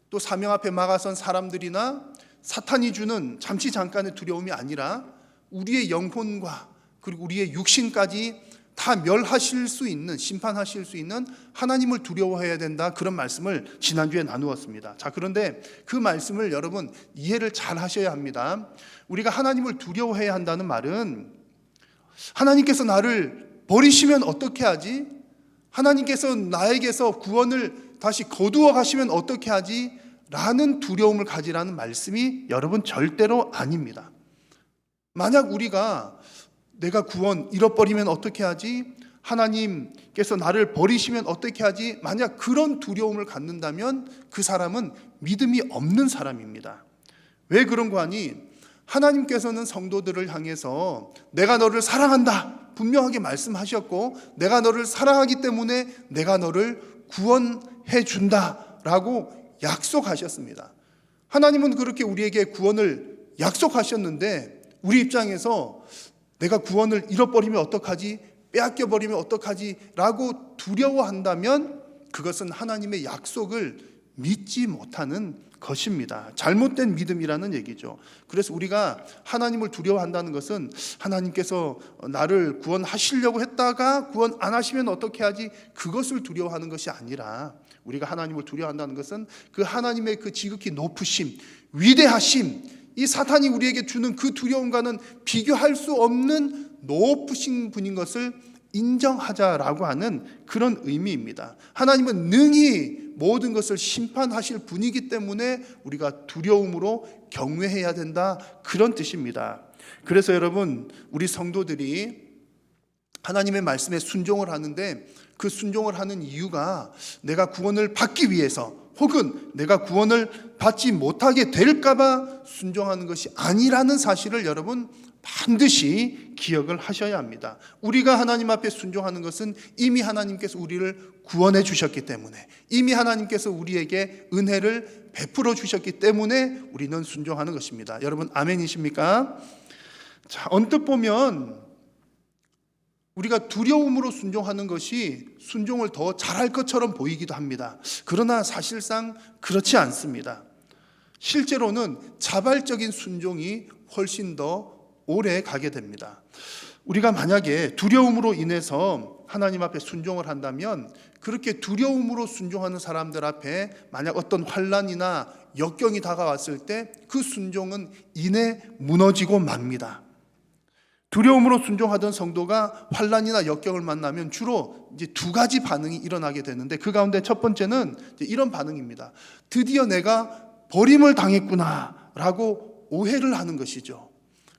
F: 또 사명 앞에 막아선 사람들이나 사탄이 주는 잠시 잠깐의 두려움이 아니라 우리의 영혼과 그리고 우리의 육신까지 다 멸하실 수 있는, 심판하실 수 있는 하나님을 두려워해야 된다, 그런 말씀을 지난주에 나누었습니다. 자, 그런데 그 말씀을 여러분 이해를 잘 하셔야 합니다. 우리가 하나님을 두려워해야 한다는 말은 하나님께서 나를 버리시면 어떻게 하지? 하나님께서 나에게서 구원을 다시 거두어 가시면 어떻게 하지? 라는 두려움을 가지라는 말씀이 여러분 절대로 아닙니다. 만약 우리가 내가 구원 잃어버리면 어떻게 하지? 하나님께서 나를 버리시면 어떻게 하지? 만약 그런 두려움을 갖는다면 그 사람은 믿음이 없는 사람입니다. 왜 그런 거 아니? 하나님께서는 성도들을 향해서 내가 너를 사랑한다 분명하게 말씀하셨고, 내가 너를 사랑하기 때문에 내가 너를 구원해 준다라고 약속하셨습니다. 하나님은 그렇게 우리에게 구원을 약속하셨는데 우리 입장에서 내가 구원을 잃어버리면 어떡하지? 빼앗겨버리면 어떡하지? 라고 두려워한다면 그것은 하나님의 약속을 믿지 못하는 것입니다. 잘못된 믿음이라는 얘기죠. 그래서 우리가 하나님을 두려워한다는 것은 하나님께서 나를 구원하시려고 했다가 구원 안 하시면 어떻게 하지? 그것을 두려워하는 것이 아니라, 우리가 하나님을 두려워한다는 것은 그 하나님의 그 지극히 높으심, 위대하심, 이 사탄이 우리에게 주는 그 두려움과는 비교할 수 없는 높으신 분인 것을 인정하자라고 하는 그런 의미입니다. 하나님은 능히 모든 것을 심판하실 분이기 때문에 우리가 두려움으로 경외해야 된다, 그런 뜻입니다. 그래서 여러분, 우리 성도들이 하나님의 말씀에 순종을 하는데 그 순종을 하는 이유가 내가 구원을 받기 위해서 혹은 내가 구원을 받지 못하게 될까봐 순종하는 것이 아니라는 사실을 여러분 반드시 기억을 하셔야 합니다. 우리가 하나님 앞에 순종하는 것은 이미 하나님께서 우리를 구원해 주셨기 때문에, 이미 하나님께서 우리에게 은혜를 베풀어 주셨기 때문에 우리는 순종하는 것입니다. 여러분 아멘이십니까? 자, 언뜻 보면 우리가 두려움으로 순종하는 것이 순종을 더 잘할 것처럼 보이기도 합니다. 그러나 사실상 그렇지 않습니다. 실제로는 자발적인 순종이 훨씬 더 오래 가게 됩니다. 우리가 만약에 두려움으로 인해서 하나님 앞에 순종을 한다면 그렇게 두려움으로 순종하는 사람들 앞에 만약 어떤 환난이나 역경이 다가왔을 때 그 순종은 이내 무너지고 맙니다. 두려움으로 순종하던 성도가 환난이나 역경을 만나면 주로 이제 두 가지 반응이 일어나게 되는데, 그 가운데 첫 번째는 이런 반응입니다. 드디어 내가 버림을 당했구나라고 오해를 하는 것이죠.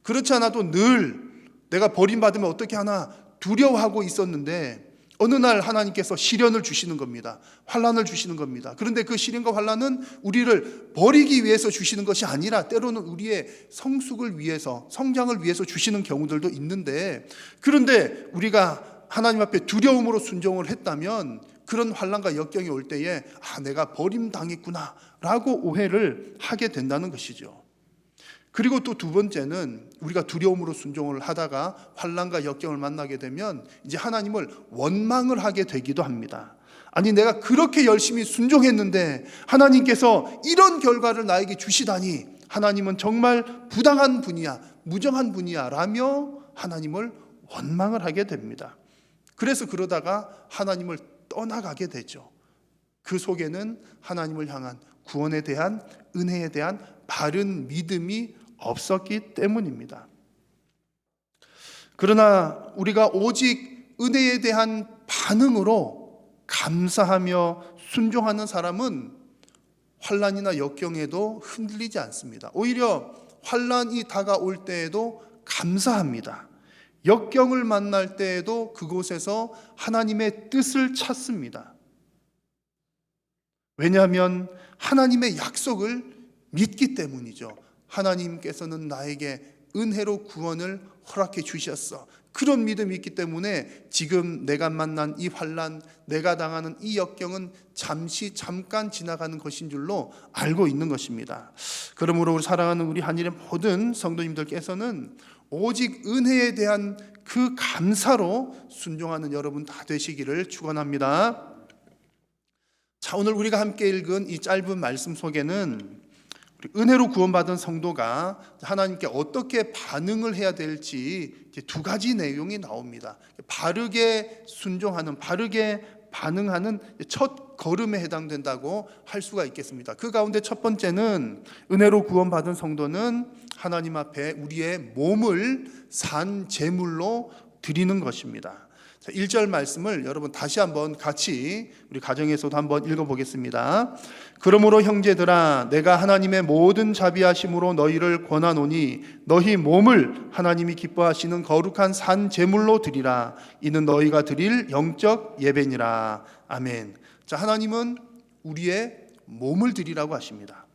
F: 그렇지 않아도 늘 내가 버림받으면 어떻게 하나 두려워하고 있었는데 어느 날 하나님께서 시련을 주시는 겁니다. 환난을 주시는 겁니다. 그런데 그 시련과 환난은 우리를 버리기 위해서 주시는 것이 아니라 때로는 우리의 성숙을 위해서, 성장을 위해서 주시는 경우들도 있는데, 그런데 우리가 하나님 앞에 두려움으로 순종을 했다면 그런 환난과 역경이 올 때에 내가 버림당했구나 라고 오해를 하게 된다는 것이죠. 그리고 또 두 번째는 우리가 두려움으로 순종을 하다가 환난과 역경을 만나게 되면 이제 하나님을 원망을 하게 되기도 합니다. 아니, 내가 그렇게 열심히 순종했는데 하나님께서 이런 결과를 나에게 주시다니 하나님은 정말 부당한 분이야, 무정한 분이야 라며 하나님을 원망을 하게 됩니다. 그래서 그러다가 하나님을 떠나가게 되죠. 그 속에는 하나님을 향한 구원에 대한, 은혜에 대한 바른 믿음이 없었기 때문입니다. 그러나 우리가 오직 은혜에 대한 반응으로 감사하며 순종하는 사람은 환난이나 역경에도 흔들리지 않습니다. 오히려 환난이 다가올 때에도 감사합니다. 역경을 만날 때에도 그곳에서 하나님의 뜻을 찾습니다. 왜냐하면 하나님의 약속을 믿기 때문이죠. 하나님께서는 나에게 은혜로 구원을 허락해 주셨어. 그런 믿음이 있기 때문에 지금 내가 만난 이 환난, 내가 당하는 이 역경은 잠깐 지나가는 것인 줄로 알고 있는 것입니다. 그러므로 사랑하는 우리 한일의 모든 성도님들께서는 오직 은혜에 대한 그 감사로 순종하는 여러분 다 되시기를 축원합니다. 자, 오늘 우리가 함께 읽은 이 짧은 말씀 속에는 은혜로 구원받은 성도가 하나님께 어떻게 반응을 해야 될지 이제 두 가지 내용이 나옵니다. 바르게 순종하는, 바르게 반응하는 첫 걸음에 해당된다고 할 수가 있겠습니다. 그 가운데 첫 번째는 은혜로 구원받은 성도는 하나님 앞에 우리의 몸을 산 제물로 드리는 것입니다. 1절 말씀을 여러분 다시 한번 같이 우리 가정에서도 한번 읽어보겠습니다. 그러므로 형제들아, 내가 하나님의 모든 자비하심으로 너희를 권하노니 너희 몸을 하나님이 기뻐하시는 거룩한 산 제물로 드리라. 이는 너희가 드릴 영적 예배니라. 아멘. 자, 하나님은 우리의 몸을 드리라고 하십니다.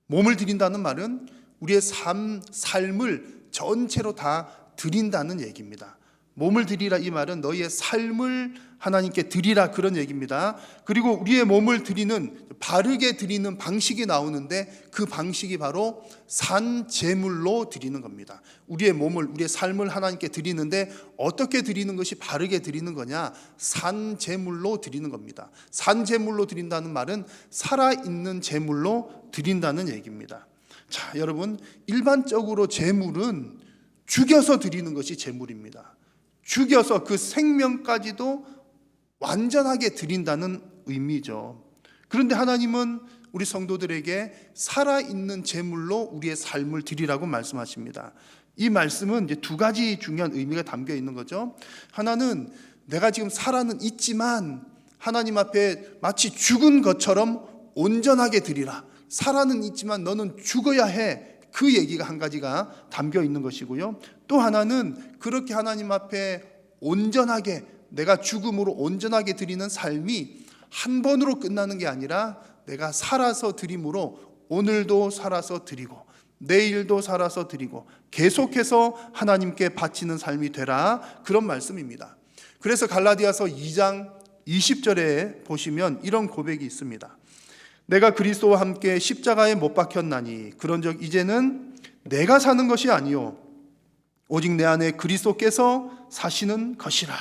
F: 몸을 드린다는 말은 우리의 삶을 전체로 다 드린다는 얘기입니다. 몸을 드리라 이 말은 너희의 삶을 하나님께 드리라 그런 얘기입니다. 그리고 우리의 몸을 드리는, 바르게 드리는 방식이 나오는데 그 방식이 바로 산 제물로 드리는 겁니다. 우리의 몸을, 우리의 삶을 하나님께 드리는데 어떻게 드리는 것이 바르게 드리는 거냐? 산 제물로 드리는 겁니다. 산 제물로 드린다는 말은 살아있는 제물로 드린다는 얘기입니다. 자, 여러분, 일반적으로 제물은 죽여서 드리는 것이 제물입니다. 죽여서 그 생명까지도 완전하게 드린다는 의미죠. 그런데 하나님은 우리 성도들에게 살아있는 제물로 우리의 삶을 드리라고 말씀하십니다. 이 말씀은 이제 두 가지 중요한 의미가 담겨 있는 거죠. 하나는 내가 지금 살아는 있지만 하나님 앞에 마치 죽은 것처럼 온전하게 드리라. 살아는 있지만 너는 죽어야 해. 그 얘기가 한 가지가 담겨 있는 것이고요. 또 하나는 그렇게 하나님 앞에 온전하게, 내가 죽음으로 온전하게 드리는 삶이 한 번으로 끝나는 게 아니라 내가 살아서 드림으로 오늘도 살아서 드리고 내일도 살아서 드리고 계속해서 하나님께 바치는 삶이 되라, 그런 말씀입니다. 그래서 갈라디아서 2장 20절에 보시면 이런 고백이 있습니다. 내가 그리스도와 함께 십자가에 못 박혔나니 그런즉 이제는 내가 사는 것이 아니요 오직 내 안에 그리스도께서 사시는 것이라,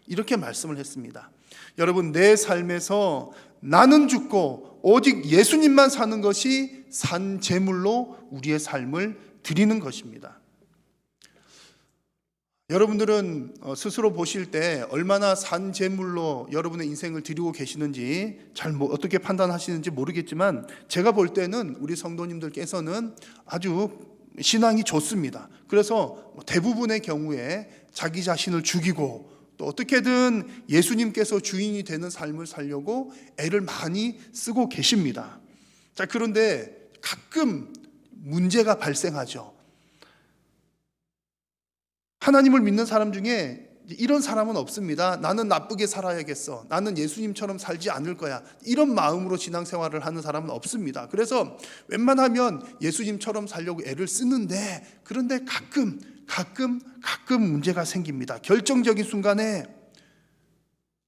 F: 이렇게 말씀을 했습니다. 여러분, 내 삶에서 나는 죽고 오직 예수님만 사는 것이 산 제물로 우리의 삶을 드리는 것입니다. 여러분들은 스스로 보실 때 얼마나 산 제물로 여러분의 인생을 드리고 계시는지 잘 어떻게 판단하시는지 모르겠지만 제가 볼 때는 우리 성도님들께서는 아주 신앙이 좋습니다. 그래서 대부분의 경우에 자기 자신을 죽이고 또 어떻게든 예수님께서 주인이 되는 삶을 살려고 애를 많이 쓰고 계십니다. 자, 그런데 가끔 문제가 발생하죠. 하나님을 믿는 사람 중에 이런 사람은 없습니다. 나는 나쁘게 살아야겠어. 나는 예수님처럼 살지 않을 거야. 이런 마음으로 신앙생활을 하는 사람은 없습니다. 그래서 웬만하면 예수님처럼 살려고 애를 쓰는데, 그런데 가끔 문제가 생깁니다. 결정적인 순간에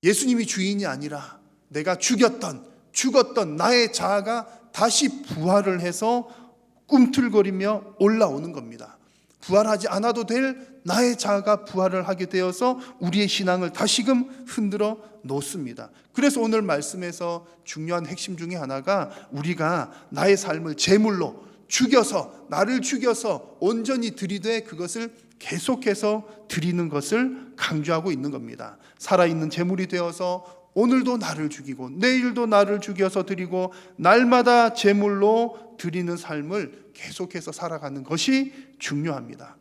F: 예수님이 주인이 아니라 내가 죽었던 나의 자아가 다시 부활을 해서 꿈틀거리며 올라오는 겁니다. 부활하지 않아도 될 나의 자아가 부활을 하게 되어서 우리의 신앙을 다시금 흔들어 놓습니다. 그래서 오늘 말씀에서 중요한 핵심 중에 하나가 우리가 나의 삶을 제물로 나를 죽여서 온전히 드리되 그것을 계속해서 드리는 것을 강조하고 있는 겁니다. 살아있는 제물이 되어서 오늘도 나를 죽이고 내일도 나를 죽여서 드리고 날마다 제물로 드리는 삶을 계속해서 살아가는 것이 중요합니다.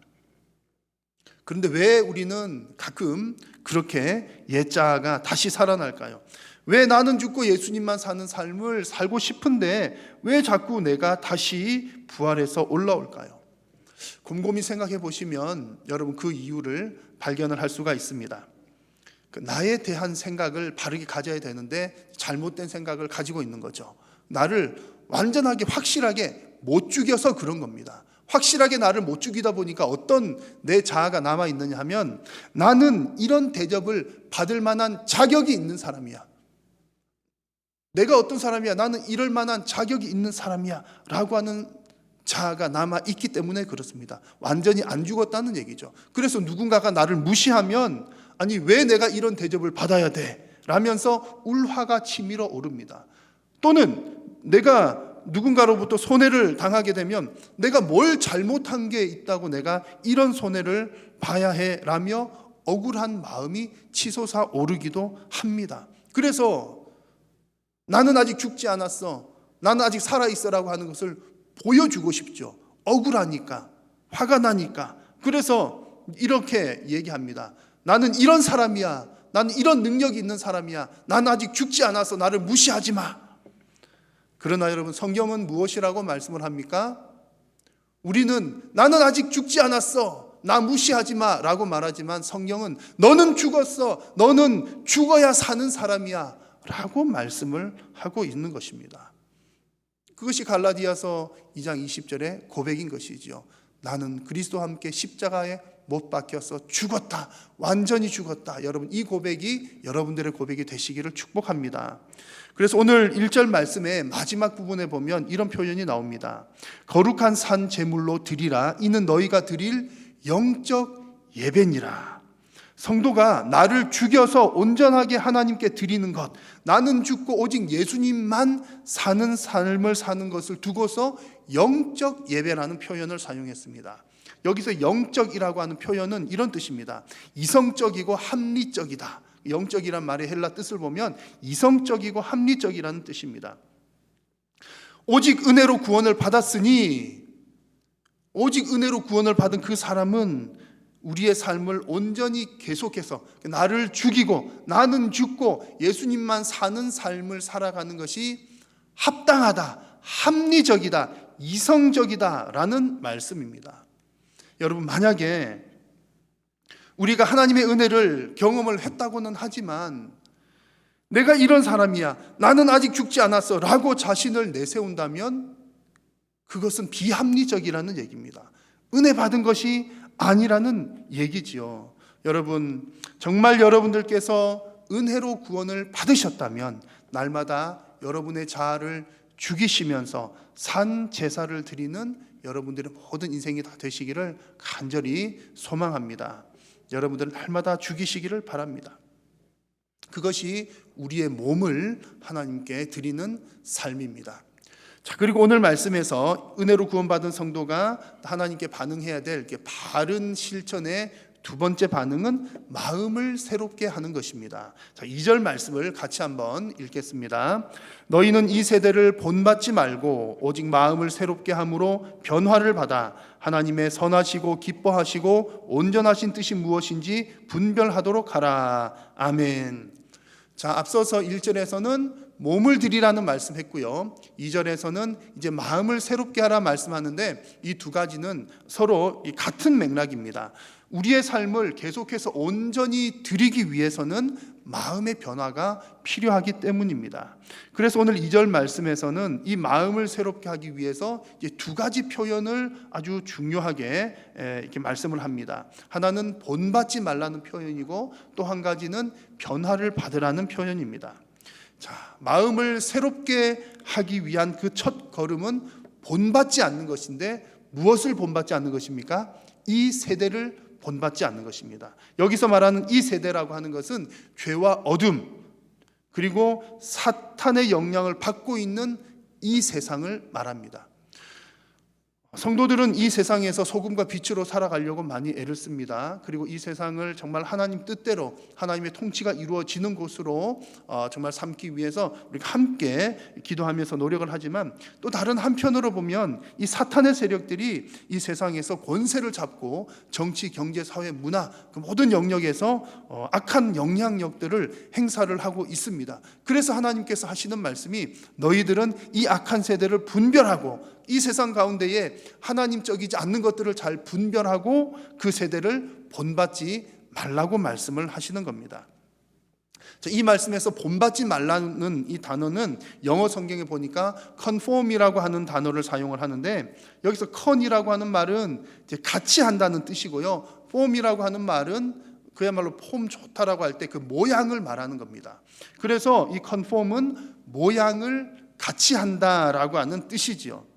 F: 그런데 왜 우리는 가끔 그렇게 옛자아가 다시 살아날까요? 왜 나는 죽고 예수님만 사는 삶을 살고 싶은데 왜 자꾸 내가 다시 부활해서 올라올까요? 곰곰이 생각해 보시면 여러분 그 이유를 발견을 할 수가 있습니다. 나에 대한 생각을 바르게 가져야 되는데 잘못된 생각을 가지고 있는 거죠. 나를 완전하게 확실하게 못 죽여서 그런 겁니다. 확실하게 나를 못 죽이다 보니까 어떤 내 자아가 남아있느냐 하면 나는 이런 대접을 받을 만한 자격이 있는 사람이야. 내가 어떤 사람이야? 나는 이럴 만한 자격이 있는 사람이야 라고 하는 자아가 남아있기 때문에 그렇습니다. 완전히 안 죽었다는 얘기죠. 그래서 누군가가 나를 무시하면 아니 왜 내가 이런 대접을 받아야 돼? 라면서 울화가 치밀어 오릅니다. 또는 내가 누군가로부터 손해를 당하게 되면 내가 뭘 잘못한 게 있다고 내가 이런 손해를 봐야 해 라며 억울한 마음이 치솟아 오르기도 합니다. 그래서 나는 아직 죽지 않았어, 나는 아직 살아있어 라고 하는 것을 보여주고 싶죠. 억울하니까, 화가 나니까. 그래서 이렇게 얘기합니다. 나는 이런 사람이야, 나는 이런 능력이 있는 사람이야, 나는 아직 죽지 않아서 나를 무시하지 마. 그러나 여러분 성경은 무엇이라고 말씀을 합니까? 우리는 나는 아직 죽지 않았어, 나 무시하지 마 라고 말하지만 성경은 너는 죽었어, 너는 죽어야 사는 사람이야 라고 말씀을 하고 있는 것입니다. 그것이 갈라디아서 2장 20절의 고백인 것이죠. 나는 그리스도와 함께 십자가에 못 박혀서 죽었다, 완전히 죽었다. 여러분 이 고백이 여러분들의 고백이 되시기를 축복합니다. 그래서 오늘 1절 말씀의 마지막 부분에 보면 이런 표현이 나옵니다. 거룩한 산 제물로 드리라, 이는 너희가 드릴 영적 예배니라. 성도가 나를 죽여서 온전하게 하나님께 드리는 것, 나는 죽고 오직 예수님만 사는 삶을 사는 것을 두고서 영적 예배라는 표현을 사용했습니다. 여기서 영적이라고 하는 표현은 이런 뜻입니다. 이성적이고 합리적이다. 영적이란 말의 헬라 뜻을 보면 이성적이고 합리적이라는 뜻입니다. 오직 은혜로 구원을 받았으니, 오직 은혜로 구원을 받은 그 사람은 우리의 삶을 온전히 계속해서 나를 죽이고 나는 죽고 예수님만 사는 삶을 살아가는 것이 합당하다, 합리적이다, 이성적이다 라는 말씀입니다. 여러분 만약에 우리가 하나님의 은혜를 경험을 했다고는 하지만 내가 이런 사람이야, 나는 아직 죽지 않았어 라고 자신을 내세운다면 그것은 비합리적이라는 얘기입니다. 은혜 받은 것이 아니라는 얘기지요. 여러분 정말 여러분들께서 은혜로 구원을 받으셨다면 날마다 여러분의 자아를 죽이시면서 산 제사를 드리는 여러분들의 모든 인생이 다 되시기를 간절히 소망합니다. 여러분들은 날마다 죽이시기를 바랍니다. 그것이 우리의 몸을 하나님께 드리는 삶입니다. 자, 그리고 오늘 말씀에서 은혜로 구원받은 성도가 하나님께 반응해야 될 바른 실천의 두 번째 반응은 마음을 새롭게 하는 것입니다. 자, 2절 말씀을 같이 한번 읽겠습니다. 너희는 이 세대를 본받지 말고 오직 마음을 새롭게 함으로 변화를 받아 하나님의 선하시고 기뻐하시고 온전하신 뜻이 무엇인지 분별하도록 하라. 아멘. 자, 앞서서 1절에서는 몸을 들이라는 말씀했고요. 2절에서는 이제 마음을 새롭게 하라 말씀하는데 이 두 가지는 서로 같은 맥락입니다. 우리의 삶을 계속해서 온전히 드리기 위해서는 마음의 변화가 필요하기 때문입니다. 그래서 오늘 2절 말씀에서는 이 마음을 새롭게 하기 위해서 이제 두 가지 표현을 아주 중요하게 이렇게 말씀을 합니다. 하나는 본받지 말라는 표현이고 또 한 가지는 변화를 받으라는 표현입니다. 자, 마음을 새롭게 하기 위한 그 첫 걸음은 본받지 않는 것인데 무엇을 본받지 않는 것입니까? 이 세대를 본받지 않는 것입니다. 여기서 말하는 이 세대라고 하는 것은 죄와 어둠 그리고 사탄의 영향을 받고 있는 이 세상을 말합니다. 성도들은 이 세상에서 소금과 빛으로 살아가려고 많이 애를 씁니다. 그리고 이 세상을 정말 하나님 뜻대로 하나님의 통치가 이루어지는 곳으로 정말 삼기 위해서 우리가 함께 기도하면서 노력을 하지만 또 다른 한편으로 보면 이 사탄의 세력들이 이 세상에서 권세를 잡고 정치, 경제, 사회, 문화 그 모든 영역에서 악한 영향력들을 행사를 하고 있습니다. 그래서 하나님께서 하시는 말씀이 너희들은 이 악한 세대를 분별하고 이 세상 가운데에 하나님적이지 않는 것들을 잘 분별하고 그 세대를 본받지 말라고 말씀을 하시는 겁니다. 이 말씀에서 본받지 말라는 이 단어는 영어 성경에 보니까 conform이라고 하는 단어를 사용을 하는데 여기서 con이라고 하는 말은 이제 같이 한다는 뜻이고요. form이라고 하는 말은 그야말로 폼 좋다라고 할 때 그 모양을 말하는 겁니다. 그래서 이 conform은 모양을 같이 한다라고 하는 뜻이지요.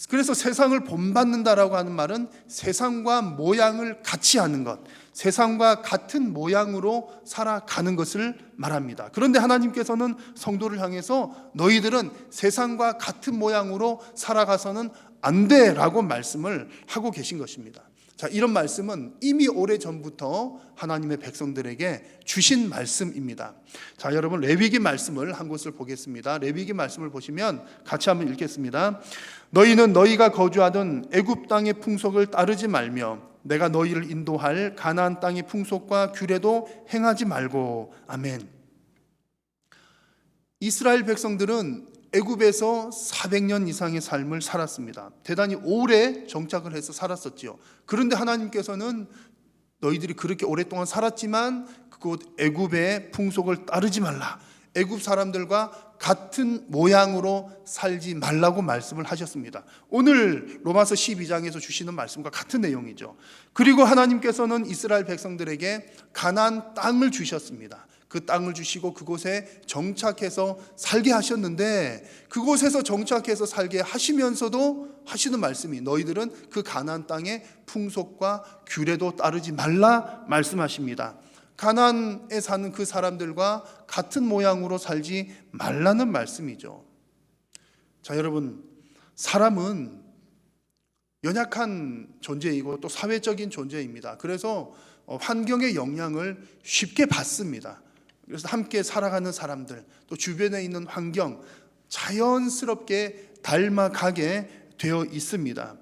F: 그래서 세상을 본받는다라고 하는 말은 세상과 모양을 같이 하는 것, 세상과 같은 모양으로 살아가는 것을 말합니다. 그런데 하나님께서는 성도를 향해서 너희들은 세상과 같은 모양으로 살아가서는 안 돼라고 말씀을 하고 계신 것입니다. 자, 이런 말씀은 이미 오래전부터 하나님의 백성들에게 주신 말씀입니다. 자, 여러분 레위기 말씀을 한 곳을 보겠습니다. 레위기 말씀을 보시면 같이 한번 읽겠습니다. 너희는 너희가 거주하던 애굽 땅의 풍속을 따르지 말며 내가 너희를 인도할 가나안 땅의 풍속과 규례도 행하지 말고. 아멘. 이스라엘 백성들은 애굽에서 400년 이상의 삶을 살았습니다. 대단히 오래 정착을 해서 살았었지요. 그런데 하나님께서는 너희들이 그렇게 오랫동안 살았지만 그곳 애굽의 풍속을 따르지 말라. 애굽 사람들과 같은 모양으로 살지 말라고 말씀을 하셨습니다. 오늘 로마서 12장에서 주시는 말씀과 같은 내용이죠. 그리고 하나님께서는 이스라엘 백성들에게 가나안 땅을 주셨습니다. 그 땅을 주시고 그곳에 정착해서 살게 하셨는데 그곳에서 정착해서 살게 하시면서도 하시는 말씀이 너희들은 그 가나안 땅의 풍속과 규례도 따르지 말라 말씀하십니다. 가나안에 사는 그 사람들과 같은 모양으로 살지 말라는 말씀이죠. 자, 여러분, 사람은 연약한 존재이고 또 사회적인 존재입니다. 그래서 환경의 영향을 쉽게 받습니다. 그래서 함께 살아가는 사람들, 또 주변에 있는 환경 자연스럽게 닮아가게 되어 있습니다.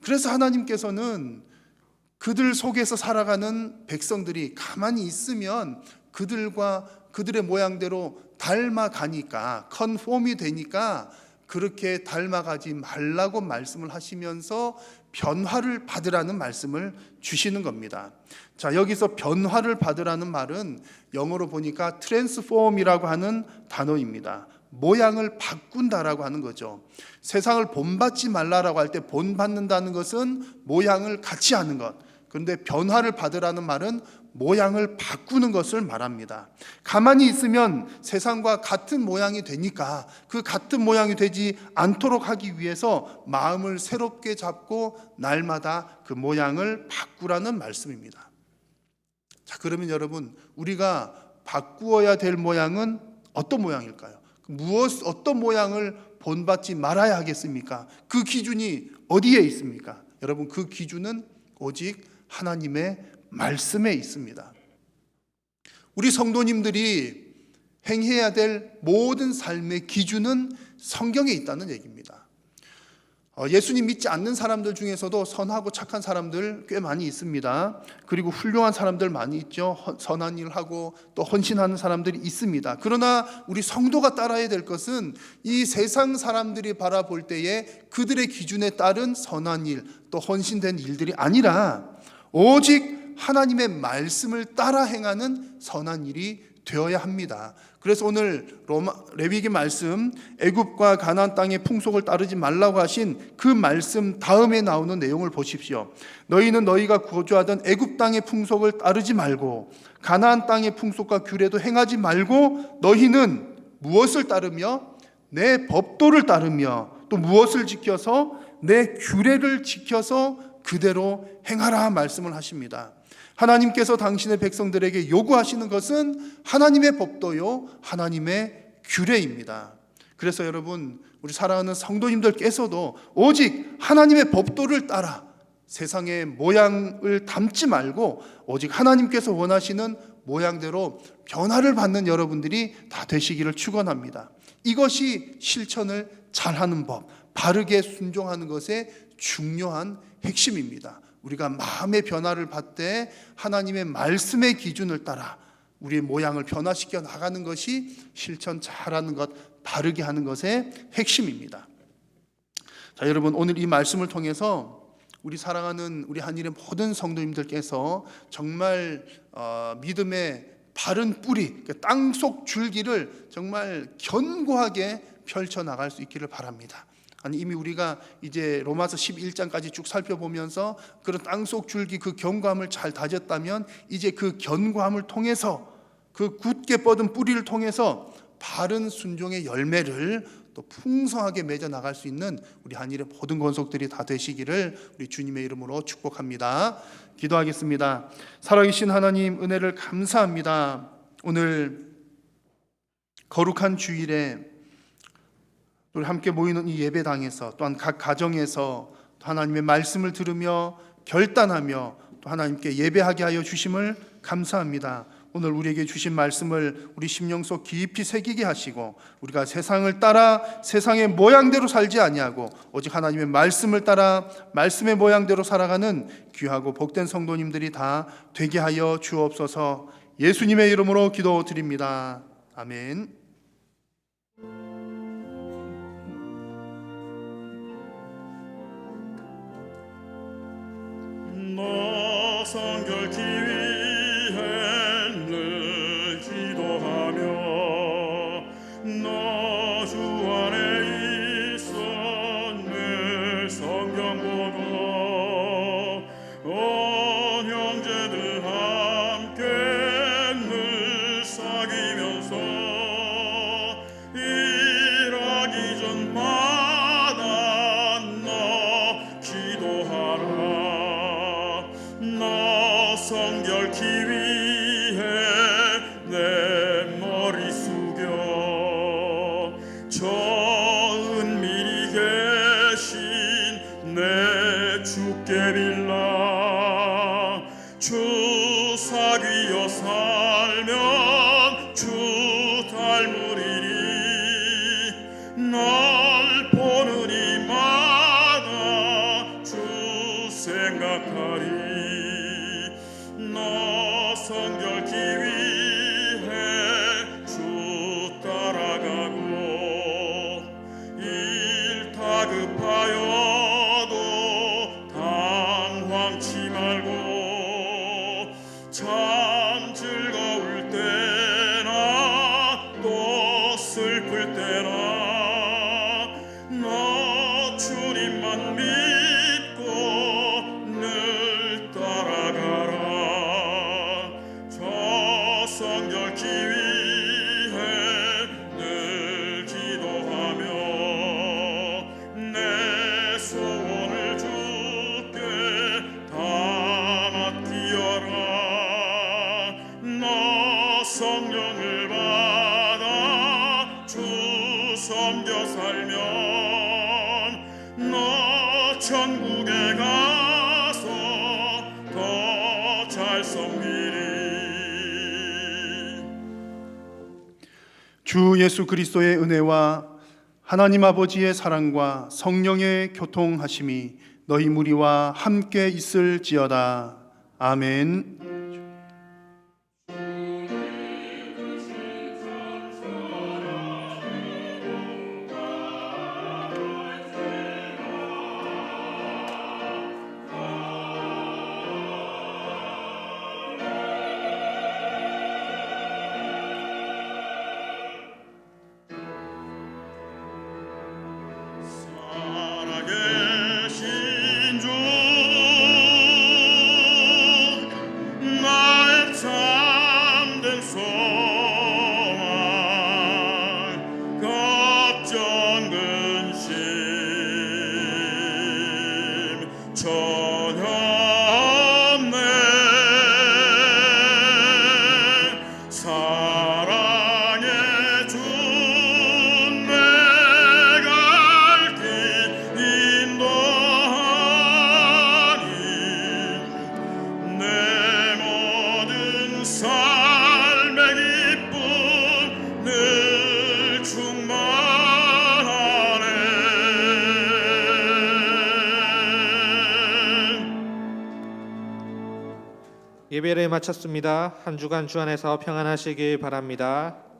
F: 그래서 하나님께서는 그들 속에서 살아가는 백성들이 가만히 있으면 그들과 그들의 모양대로 닮아가니까 컨폼이 되니까 그렇게 닮아가지 말라고 말씀을 하시면서 변화를 받으라는 말씀을 주시는 겁니다. 자, 여기서 변화를 받으라는 말은 영어로 보니까 transform이라고 하는 단어입니다. 모양을 바꾼다라고 하는 거죠. 세상을 본받지 말라라고 할 때 본받는다는 것은 모양을 같이 하는 것. 그런데 변화를 받으라는 말은 모양을 바꾸는 것을 말합니다. 가만히 있으면 세상과 같은 모양이 되니까 그 같은 모양이 되지 않도록 하기 위해서 마음을 새롭게 잡고 날마다 그 모양을 바꾸라는 말씀입니다. 자, 그러면 여러분, 우리가 바꾸어야 될 모양은 어떤 모양일까요? 어떤 모양을 본받지 말아야 하겠습니까? 그 기준이 어디에 있습니까? 여러분, 그 기준은 오직 하나님의 말씀에 있습니다. 우리 성도님들이 행해야 될 모든 삶의 기준은 성경에 있다는 얘기입니다. 예수님 믿지 않는 사람들 중에서도 선하고 착한 사람들 꽤 많이 있습니다. 그리고 훌륭한 사람들 많이 있죠. 선한 일을 하고 또 헌신하는 사람들이 있습니다. 그러나 우리 성도가 따라야 될 것은 이 세상 사람들이 바라볼 때에 그들의 기준에 따른 선한 일, 또 헌신된 일들이 아니라 오직 하나님의 말씀을 따라 행하는 선한 일이 되어야 합니다. 그래서 오늘 레위기 말씀, 애굽과 가나안 땅의 풍속을 따르지 말라고 하신 그 말씀 다음에 나오는 내용을 보십시오. 너희는 너희가 거주하던 애굽 땅의 풍속을 따르지 말고 가나안 땅의 풍속과 규례도 행하지 말고 너희는 무엇을 따르며 내 법도를 따르며 또 무엇을 지켜서 내 규례를 지켜서 그대로 행하라 말씀을 하십니다. 하나님께서 당신의 백성들에게 요구하시는 것은 하나님의 법도요, 하나님의 규례입니다. 그래서 여러분, 우리 사랑하는 성도님들께서도 오직 하나님의 법도를 따라 세상의 모양을 담지 말고 오직 하나님께서 원하시는 모양대로 변화를 받는 여러분들이 다 되시기를 축원합니다. 이것이 실천을 잘하는 법, 바르게 순종하는 것의 중요한 핵심입니다. 우리가 마음의 변화를 받되 하나님의 말씀의 기준을 따라 우리의 모양을 변화시켜 나가는 것이 실천 잘하는 것, 바르게 하는 것의 핵심입니다. 자, 여러분, 오늘 이 말씀을 통해서 우리 사랑하는 우리 한일의 모든 성도님들께서 정말 믿음의 바른 뿌리, 땅속 줄기를 정말 견고하게 펼쳐나갈 수 있기를 바랍니다. 아니, 이미 우리가 이제 로마서 11장까지 쭉 살펴보면서 그런 땅속 줄기 그 견고함을 잘 다졌다면 이제 그 견고함을 통해서 그 굳게 뻗은 뿌리를 통해서 바른 순종의 열매를 또 풍성하게 맺어 나갈 수 있는 우리 한일의 모든 권속들이 다 되시기를 우리 주님의 이름으로 축복합니다. 기도하겠습니다. 살아계신 하나님, 은혜를 감사합니다. 오늘 거룩한 주일에 우리 함께 모이는 이 예배당에서 또한 각 가정에서 또 하나님의 말씀을 들으며 결단하며 또 하나님께 예배하게 하여 주심을 감사합니다. 오늘 우리에게 주신 말씀을 우리 심령 속 깊이 새기게 하시고 우리가 세상을 따라 세상의 모양대로 살지 아니하고 오직 하나님의 말씀을 따라 말씀의 모양대로 살아가는 귀하고 복된 성도님들이 다 되게 하여 주옵소서. 예수님의 이름으로 기도드립니다. 아멘.
C: 너 성결케 위해 늘 기도하며 너 주 안에 있어 늘 성경 보고 온 형제들 함께 늘 사귀면서 일하기 전마다 너 기도하라. 너 성결케 위해 내 머리 숙여 저 은밀히 계신 내 주께 빌라. 주 사귀어 살면 주 닮으리니 날 보는 이마다 주 생각하리. 너 성결케 위해 주 따라가고 일 다급하여도 당황치 말고 참 즐거울 때나 또 슬플 때나 너 주님만 믿고 늘 따라가라. 저 성결케 위해 늘 기도하며 내 소원을 주께 다 맡기어라. 너 성령을 받아 주 섬겨 살면 너 천국에 가서 더 잘 섬기리.
F: 주 예수 그리스도의 은혜와 하나님 아버지의 사랑과 성령의 교통하심이 너희 무리와 함께 있을지어다. 아멘.
C: 살아계신 주 나의 참된 소망 걱정 근심 전혀 없네 사랑의 주 내가 길 인도하니 내 모든 삶의 기쁨 늘 충만하네.
D: 예배를 마쳤습니다. 한 주간 주 안에서 평안하시길 바랍니다.